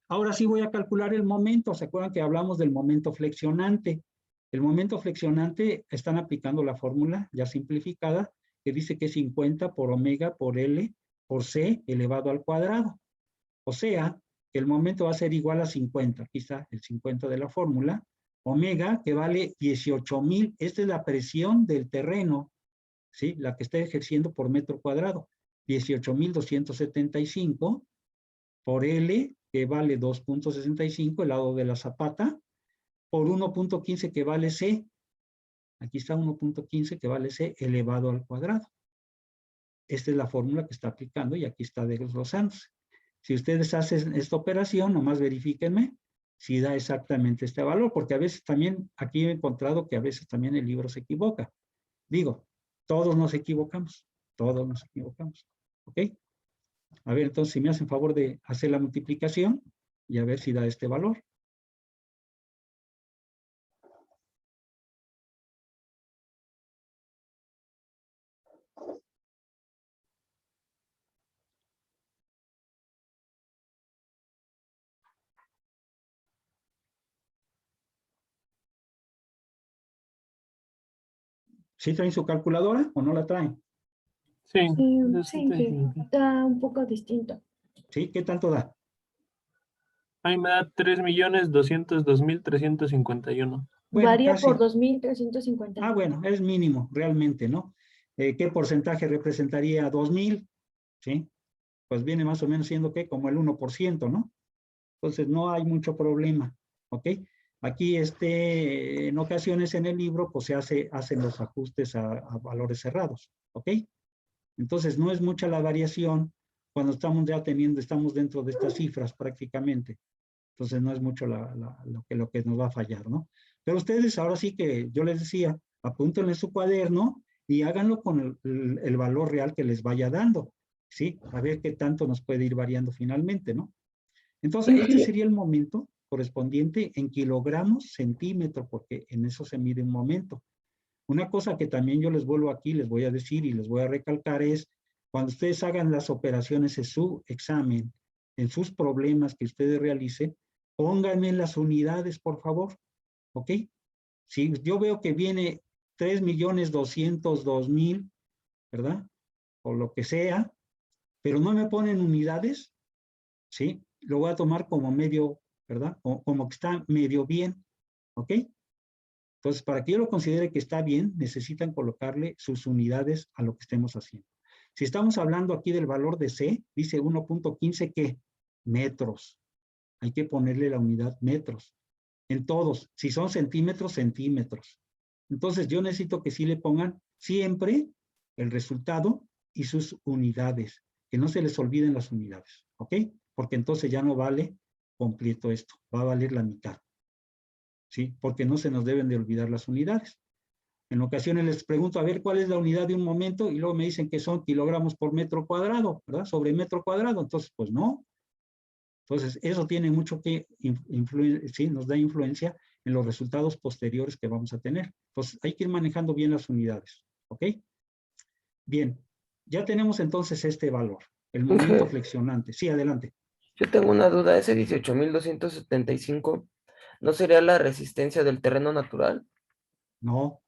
Ahora sí voy a calcular el momento. ¿Se acuerdan que hablamos del momento flexionante? El momento flexionante, están aplicando la fórmula ya simplificada, que dice que es 50 por omega por L por C elevado al cuadrado. O sea, que el momento va a ser igual a 50. Aquí está el 50 de la fórmula. Omega, que vale 18,000. Esta es la presión del terreno, ¿sí? La que está ejerciendo por metro cuadrado. 18,275 por L, que vale 2.65, el lado de la zapata, por 1.15 que vale C. Aquí está 1.15 que vale C elevado al cuadrado. Esta es la fórmula que está aplicando y aquí está desglosándose. Si ustedes hacen esta operación, nomás verifíquenme si da exactamente este valor, porque a veces también, aquí he encontrado que a veces también el libro se equivoca. Digo, todos nos equivocamos, ¿ok? A ver, entonces, si me hacen favor de hacer la multiplicación y a ver si da este valor. ¿Sí traen su calculadora o no la traen? Sí, Sí, da un poco distinto. ¿Sí? ¿Qué tanto da? a mí me da 3.202.351. Bueno, Varía casi. por 2.350. Bueno, es mínimo, realmente, ¿no? ¿Qué porcentaje representaría 2,000? ¿Sí? Pues viene más o menos siendo, ¿qué? Como el 1%, ¿no? Entonces, no hay mucho problema, ¿ok? Aquí, en ocasiones en el libro, pues hacen los ajustes a valores cerrados, ¿ok? Entonces, no es mucha la variación cuando estamos dentro de estas cifras prácticamente. Entonces, no es mucho lo que nos va a fallar, ¿no? Pero ustedes, ahora sí que yo les decía, apúntenle su cuaderno y háganlo con el valor real que les vaya dando, ¿sí? A ver qué tanto nos puede ir variando finalmente, ¿no? Entonces, este sería el momento correspondiente en kilogramos centímetro, porque en eso se mide un momento. Una cosa que también yo les vuelvo aquí, les voy a decir y les voy a recalcar es, cuando ustedes hagan las operaciones en su examen, en sus problemas que ustedes realicen, pónganme las unidades, por favor, ¿ok? Si yo veo que viene 3.202.000, ¿verdad? O lo que sea, pero no me ponen unidades, ¿sí? Lo voy a tomar como medio, ¿verdad? O como que está medio bien, ¿ok? Entonces, para que yo lo considere que está bien, necesitan colocarle sus unidades a lo que estemos haciendo. Si estamos hablando aquí del valor de C, dice 1.15, ¿qué? Metros. Hay que ponerle la unidad metros. En todos. Si son centímetros, centímetros. Entonces, yo necesito que sí le pongan siempre el resultado y sus unidades. Que no se les olviden las unidades, ¿ok? Porque entonces ya no vale completo esto. Va a valer la mitad. ¿Sí? Porque no se nos deben de olvidar las unidades. En ocasiones les pregunto, a ver, ¿cuál es la unidad de un momento? Y luego me dicen que son kilogramos por metro cuadrado, ¿verdad? Sobre metro cuadrado. Entonces, pues no. Entonces, eso tiene mucho que influir, sí, nos da influencia en los resultados posteriores que vamos a tener. Entonces, hay que ir manejando bien las unidades, ¿ok? Bien, ya tenemos entonces este valor, el momento flexionante. Sí, adelante. Yo tengo una duda, ese 18.275, ¿no sería la resistencia del terreno natural? No,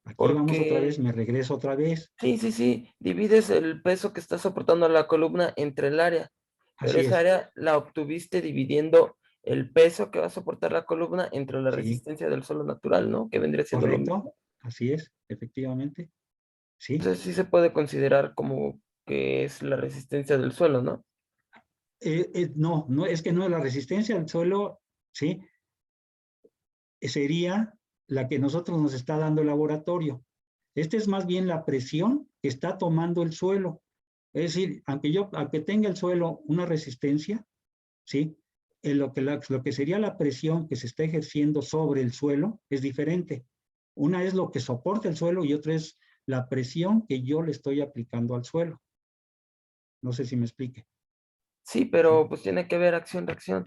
aquí vamos otra vez, Porque, me regreso otra vez. sí, divides el peso que está soportando la columna entre el área, pero Así esa es, área la obtuviste dividiendo el peso que va a soportar la columna entre la sí, resistencia del suelo natural, ¿no? Que vendría siendo lo correcto, mismo. así es, efectivamente, sí. Entonces sí se puede considerar como que es la resistencia del suelo, ¿no? No, no, es que no, la resistencia al suelo, sí, sería la que nosotros nos está dando el laboratorio. Este es más bien la presión que está tomando el suelo. Es decir, aunque tenga el suelo una resistencia, ¿sí? Lo que sería la presión que se está ejerciendo sobre el suelo es diferente. Una es lo que soporta el suelo y otra es la presión que yo le estoy aplicando al suelo. No sé si me explique. Sí, ¿Sí? pero pues tiene que ver acción-reacción.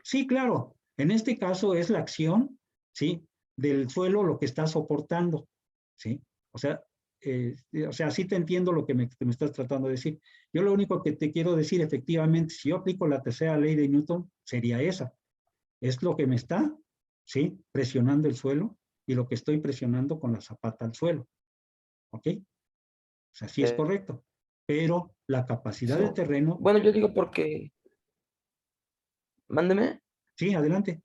Sí, claro. En este caso es la acción, ¿sí? Del suelo lo que está soportando, ¿sí? O sea, sí te entiendo lo que me estás tratando de decir. Yo lo único que te quiero decir, efectivamente, si yo aplico la tercera ley de Newton, sería esa. Es lo que me está, ¿sí? Presionando el suelo y lo que estoy presionando con la zapata al suelo, ¿ok? O sea, sí es Eh, correcto. Pero la capacidad de Eso. terreno, Bueno, yo digo porque, mándeme. sí, adelante.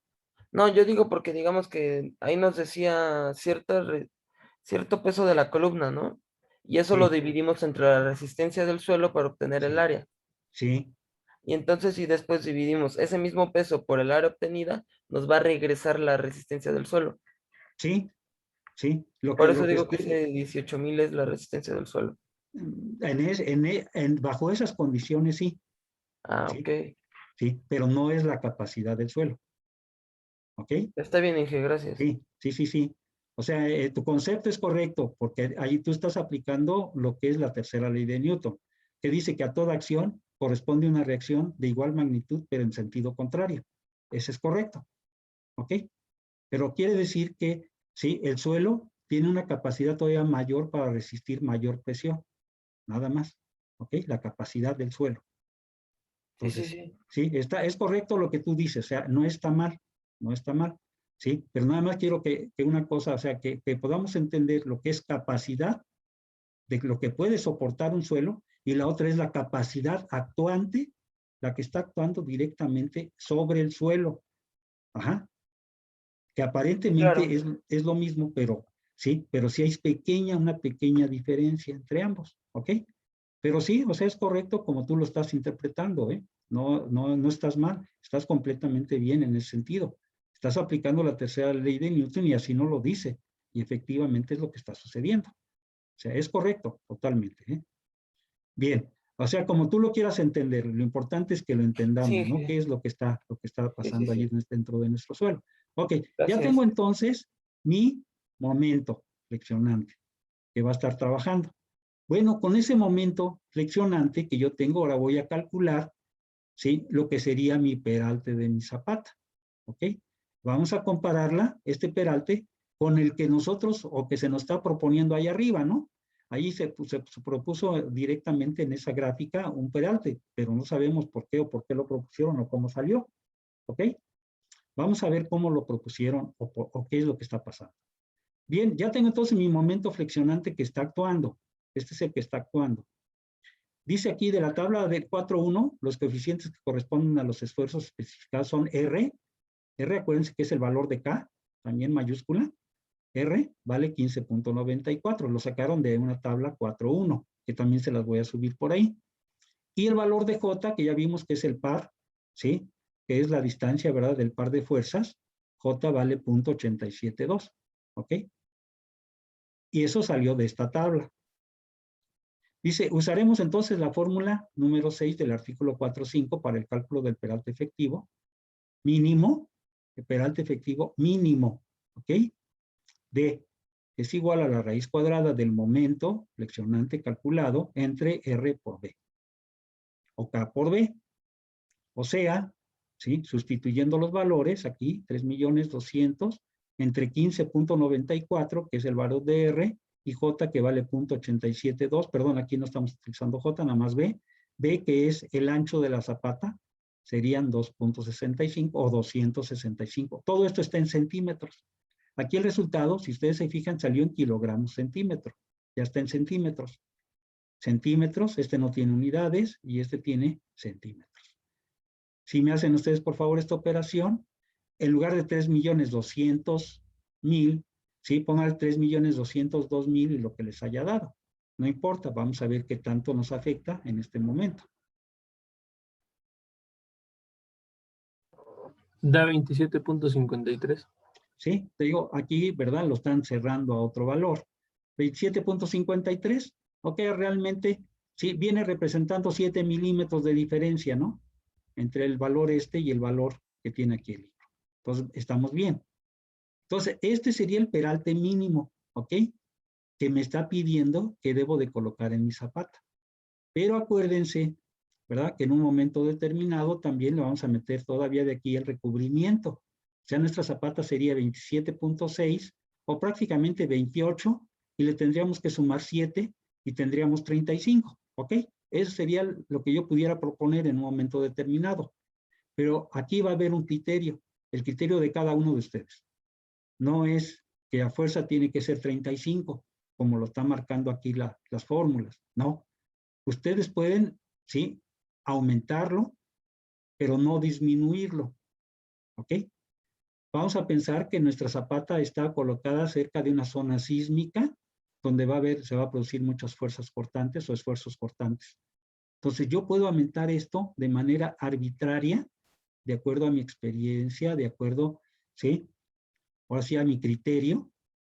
No, yo digo porque digamos que ahí nos decía cierto peso de la columna, ¿no? Y eso lo Sí, dividimos entre la resistencia del suelo para obtener el sí, área. sí, Y entonces si después dividimos ese mismo peso por el área obtenida, nos va a regresar la resistencia del suelo. sí, sí. Por eso digo que ese 18.000 es la resistencia del suelo. Bajo esas condiciones sí, Ah, ok. sí, sí, pero no es la capacidad del suelo, ¿ok? Está bien, Inge, gracias. Sí, sí, sí, sí. O sea, tu concepto es correcto, porque ahí tú estás aplicando lo que es la tercera ley de Newton, que dice que a toda acción corresponde una reacción de igual magnitud, pero en sentido contrario. Ese es correcto, ¿ok? Pero quiere decir que, sí, el suelo tiene una capacidad todavía mayor para resistir mayor presión, nada más, ¿ok? La capacidad del suelo. Entonces, Sí. sí, es correcto lo que tú dices, o sea, no está mal, no está mal, ¿sí? Pero nada más quiero que una cosa, o sea, que podamos entender lo que es capacidad de lo que puede soportar un suelo y la otra es la capacidad actuante, la que está actuando directamente sobre el suelo. Ajá. Que aparentemente Claro. es lo mismo, pero sí hay una pequeña diferencia entre ambos, ¿ok? Pero sí, o sea, es correcto como tú lo estás interpretando, ¿eh? No estás mal, estás completamente bien en ese sentido. Estás aplicando la tercera ley de Newton y así no lo dice. Y efectivamente es lo que está sucediendo. O sea, es correcto, totalmente, ¿eh? Bien, o sea, como tú lo quieras entender, lo importante es que lo Sí, entendamos, ¿no? ¿Qué Inge. es lo que está pasando allí Sí. dentro de nuestro suelo? Ok, ya Gracias. tengo entonces mi momento flexionante que va a estar trabajando. Bueno, con ese momento flexionante que yo tengo, ahora voy a calcular, ¿sí? Lo que sería mi peralte de mi zapata, ¿ok? Vamos a compararla, este peralte, con el que nosotros, o que se nos está proponiendo ahí arriba, ¿no? Ahí se propuso directamente en esa gráfica un peralte, pero no sabemos por qué o por qué lo propusieron o cómo salió, ¿ok? Vamos a ver cómo lo propusieron o qué es lo que está pasando. Bien, ya tengo entonces mi momento flexionante que está actuando. Este es el que está actuando. Dice aquí de la tabla de 4.1, los coeficientes que corresponden a los esfuerzos especificados son R. R, acuérdense que es el valor de K, también mayúscula. R vale 15.94. Lo sacaron de una tabla 4.1, que también se las voy a subir por ahí. Y el valor de J, que ya vimos que es el par, ¿sí? Que es la distancia, ¿verdad? Del par de fuerzas. J vale 0.872, ¿ok? Y eso salió de esta tabla. Dice, usaremos entonces la fórmula número 6 del artículo 4.5 para el cálculo del peralte efectivo mínimo, el peralte efectivo mínimo, ¿ok? D es igual a la raíz cuadrada del momento flexionante calculado entre R por B, o K por B. O sea, ¿sí? Sustituyendo los valores, aquí 3.200.000 entre 15.94, que es el valor de R, y J, que vale 0.872, perdón, aquí no estamos utilizando J, nada más B. B, que es el ancho de la zapata, serían 2.65 o 265. Todo esto está en centímetros. Aquí el resultado, si ustedes se fijan, salió en kilogramos centímetro. Ya está en centímetros. Centímetros, este no tiene unidades y este tiene centímetros. Si me hacen ustedes, por favor, esta operación, en lugar de 3.200.000, ¿sí? Pongan 3.202.000 y lo que les haya dado. No importa, vamos a ver qué tanto nos afecta en este momento. Da 27.53. ¿Sí? Te digo, aquí, ¿verdad? Lo están cerrando a otro valor. 27.53. Ok, realmente, sí, viene representando 7 milímetros de diferencia, ¿no? Entre el valor este y el valor que tiene aquí el libro. Entonces, estamos bien. Entonces, este sería el peralte mínimo, ¿ok? Que me está pidiendo que debo de colocar en mi zapata. Pero acuérdense, ¿verdad? Que en un momento determinado también le vamos a meter todavía de aquí el recubrimiento. O sea, nuestra zapata sería 27.6 o prácticamente 28 y le tendríamos que sumar 7 y tendríamos 35, ¿ok? Eso sería lo que yo pudiera proponer en un momento determinado. Pero aquí va a haber un criterio, el criterio de cada uno de ustedes. No es que a fuerza tiene que ser 35, como lo están marcando aquí las fórmulas, no. Ustedes pueden, sí, aumentarlo, pero no disminuirlo, ¿ok? Vamos a pensar que nuestra zapata está colocada cerca de una zona sísmica, donde se va a producir muchas fuerzas cortantes o esfuerzos cortantes. Entonces, yo puedo aumentar esto de manera arbitraria, de acuerdo a mi experiencia, de acuerdo, ¿sí? O hacia mi criterio,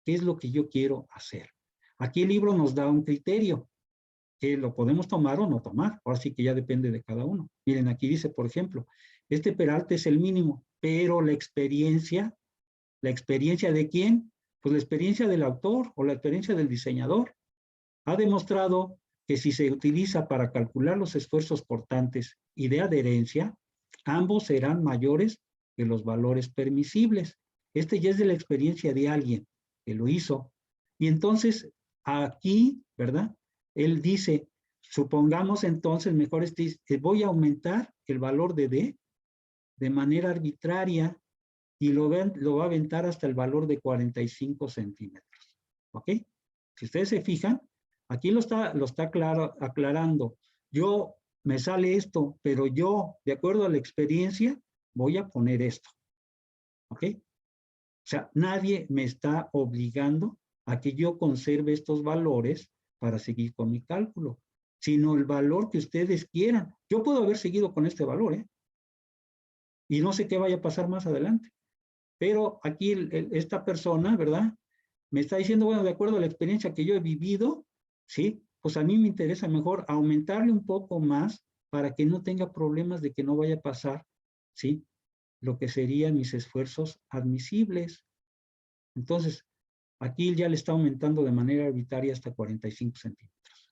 ¿qué es lo que yo quiero hacer? Aquí el libro nos da un criterio, que lo podemos tomar o no tomar. Ahora sí que ya depende de cada uno. Miren, aquí dice, por ejemplo, este peralte es el mínimo, pero ¿la experiencia de quién? Pues la experiencia del autor o la experiencia del diseñador ha demostrado que si se utiliza para calcular los esfuerzos cortantes y de adherencia, ambos serán mayores que los valores permisibles. Este ya es de la experiencia de alguien que lo hizo. Y entonces, aquí, ¿verdad? Él dice, supongamos entonces, mejor voy a aumentar el valor de D de manera arbitraria y lo va a aventar hasta el valor de 45 centímetros. ¿Ok? Si ustedes se fijan, aquí lo está aclarando. Yo, me sale esto, pero yo, de acuerdo a la experiencia, voy a poner esto. ¿Ok? O sea, nadie me está obligando a que yo conserve estos valores para seguir con mi cálculo, sino el valor que ustedes quieran. Yo puedo haber seguido con este valor, ¿eh? Y no sé qué vaya a pasar más adelante. Pero aquí esta persona, ¿verdad? Me está diciendo, bueno, de acuerdo a la experiencia que yo he vivido, ¿sí? Pues a mí me interesa mejor aumentarle un poco más para que no tenga problemas de que no vaya a pasar, ¿sí? Lo que serían mis esfuerzos admisibles. Entonces, aquí ya le está aumentando de manera arbitraria hasta 45 centímetros.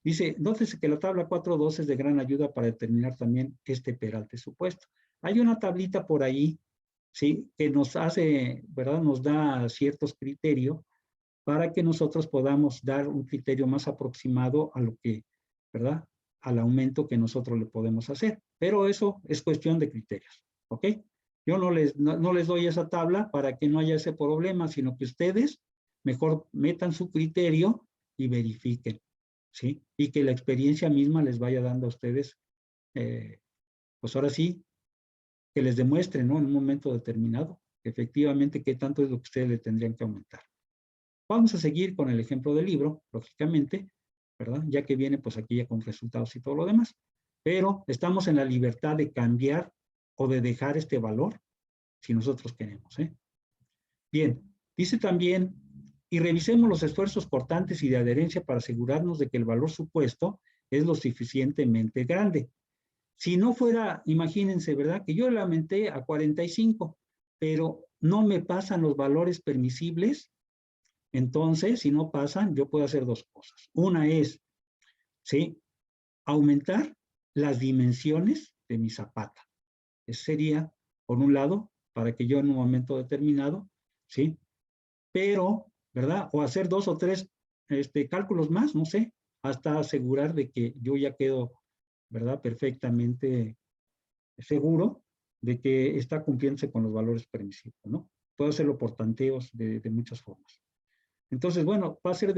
Dice, nótese que la tabla 4.2 es de gran ayuda para determinar también este peralte supuesto. Hay una tablita por ahí, ¿sí? Que nos hace, ¿verdad? Nos da ciertos criterios para que nosotros podamos dar un criterio más aproximado a lo que, ¿verdad? Al aumento que nosotros le podemos hacer. Pero eso es cuestión de criterios, ¿ok? Yo no les doy esa tabla para que no haya ese problema, sino que ustedes mejor metan su criterio y verifiquen, ¿sí? Y que la experiencia misma les vaya dando a ustedes, pues ahora sí, que les demuestre, ¿no? En un momento determinado, efectivamente, qué tanto es lo que ustedes le tendrían que aumentar. Vamos a seguir con el ejemplo del libro, lógicamente, ¿verdad? Ya que viene, pues aquí ya con resultados y todo lo demás. Pero estamos en la libertad de cambiar o de dejar este valor, si nosotros queremos, ¿eh? Bien, dice también, y revisemos los esfuerzos cortantes y de adherencia para asegurarnos de que el valor supuesto es lo suficientemente grande. Si no fuera, imagínense, ¿verdad? Que yo le aumenté a 45, pero no me pasan los valores permisibles. Entonces, si no pasan, yo puedo hacer dos cosas. Una es, ¿sí? Aumentar las dimensiones de mi zapata. Eso sería, por un lado, para que yo en un momento determinado, ¿sí? Pero, ¿verdad? O hacer 2 o 3 cálculos más, no sé, hasta asegurar de que yo ya quedo, ¿verdad? Perfectamente seguro de que está cumpliéndose con los valores permisibles, ¿no? Puedo hacerlo por tanteos de muchas formas. Entonces, bueno, va a ser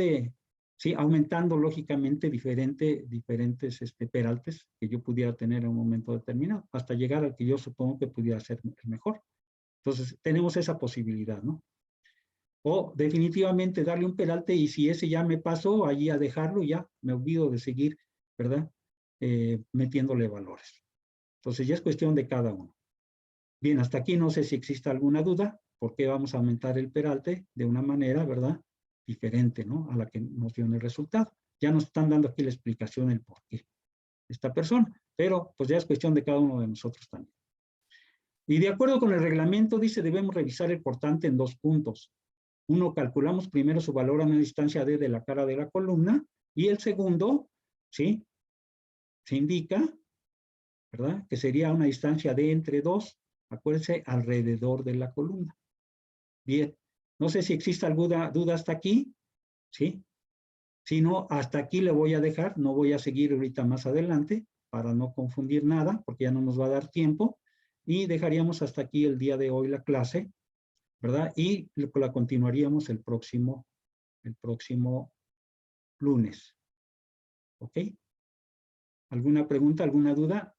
sí, aumentando lógicamente diferentes peraltes que yo pudiera tener en un momento determinado, hasta llegar al que yo supongo que pudiera ser el mejor. Entonces, tenemos esa posibilidad, ¿no? O definitivamente darle un peralte y si ese ya me pasó, allí a dejarlo, ya me olvido de seguir, ¿verdad? Metiéndole valores. Entonces, ya es cuestión de cada uno. Bien, hasta aquí no sé si existe alguna duda, porque vamos a aumentar el peralte de una manera, ¿verdad? Diferente, ¿no? A la que nos dio en el resultado. Ya nos están dando aquí la explicación del por qué esta persona, pero pues ya es cuestión de cada uno de nosotros también. Y de acuerdo con el reglamento, dice, debemos revisar el cortante en 2 puntos. Uno, calculamos primero su valor a una distancia D de la cara de la columna, y el segundo, ¿sí? Se indica, ¿verdad? Que sería una distancia D entre 2, acuérdense, alrededor de la columna. Bien, no sé si existe alguna duda hasta aquí, ¿sí? Si no, hasta aquí le voy a dejar, no voy a seguir ahorita más adelante para no confundir nada, porque ya no nos va a dar tiempo, y dejaríamos hasta aquí el día de hoy la clase, ¿verdad? Y la continuaríamos el próximo lunes. ¿Ok? ¿Alguna pregunta, alguna duda?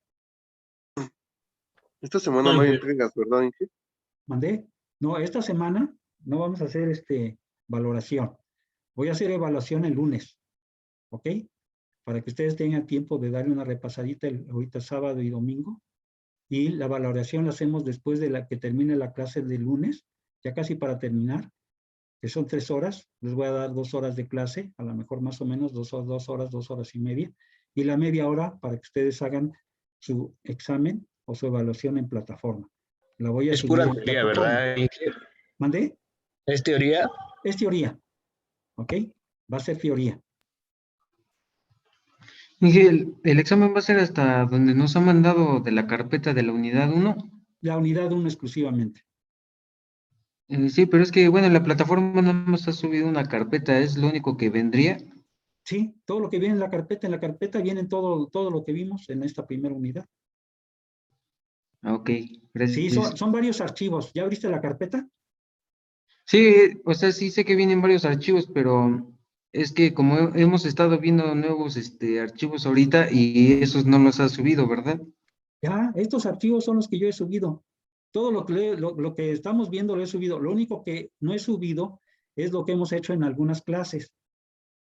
Esta semana no hay entregas, ¿verdad, Inge? ¿Mandé? No, esta semana no vamos a hacer valoración. Voy a hacer evaluación el lunes. ¿Ok? Para que ustedes tengan tiempo de darle una repasadita ahorita sábado y domingo. Y la valoración la hacemos después de la que termine la clase del lunes, ya casi para terminar, que son 3 horas. Les voy a dar 2 horas de clase, a lo mejor más o menos 2 horas, 2 horas y media. Y la media hora para que ustedes hagan su examen o su evaluación en plataforma. La voy a Es subir pura en teoría, plataforma. ¿verdad, Inge? ¿Mandé? ¿Es teoría? Es teoría. ¿Ok? Va a ser teoría. Miguel, ¿el examen va a ser hasta donde nos ha mandado de la carpeta de la unidad 1? La unidad 1 exclusivamente. Sí, pero es que, bueno, en la plataforma no nos ha subido una carpeta, es lo único que vendría. Sí, todo lo que viene en la carpeta viene todo lo que vimos en esta primera unidad. Ok, Sí, gracias. son varios archivos. ¿Ya abriste la carpeta? Sí, o sea, sí sé que vienen varios archivos, pero es que como hemos estado viendo nuevos archivos ahorita y esos no los ha subido, ¿verdad? Ya, estos archivos son los que yo he subido. Todo lo que estamos viendo lo he subido. Lo único que no he subido es lo que hemos hecho en algunas clases.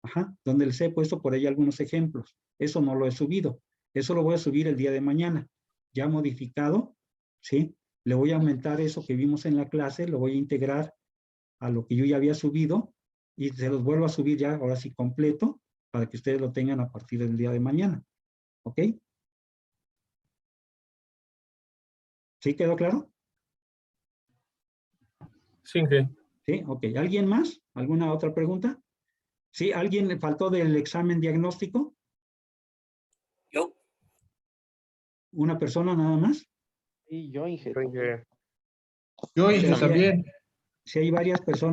Ajá, donde les he puesto por ahí algunos ejemplos. Eso no lo he subido. Eso lo voy a subir el día de mañana. Ya modificado, ¿sí? Le voy a aumentar eso que vimos en la clase, lo voy a integrar a lo que yo ya había subido y se los vuelvo a subir ya, ahora sí completo, para que ustedes lo tengan a partir del día de mañana. ¿Ok? ¿Sí quedó claro? Sí, Inge. Sí, ok. ¿Alguien más? ¿Alguna otra pregunta? ¿Sí? ¿Alguien le faltó del examen diagnóstico? Yo. ¿Una persona nada más? Y yo, Inge. Inge. Yo también. Si hay varias personas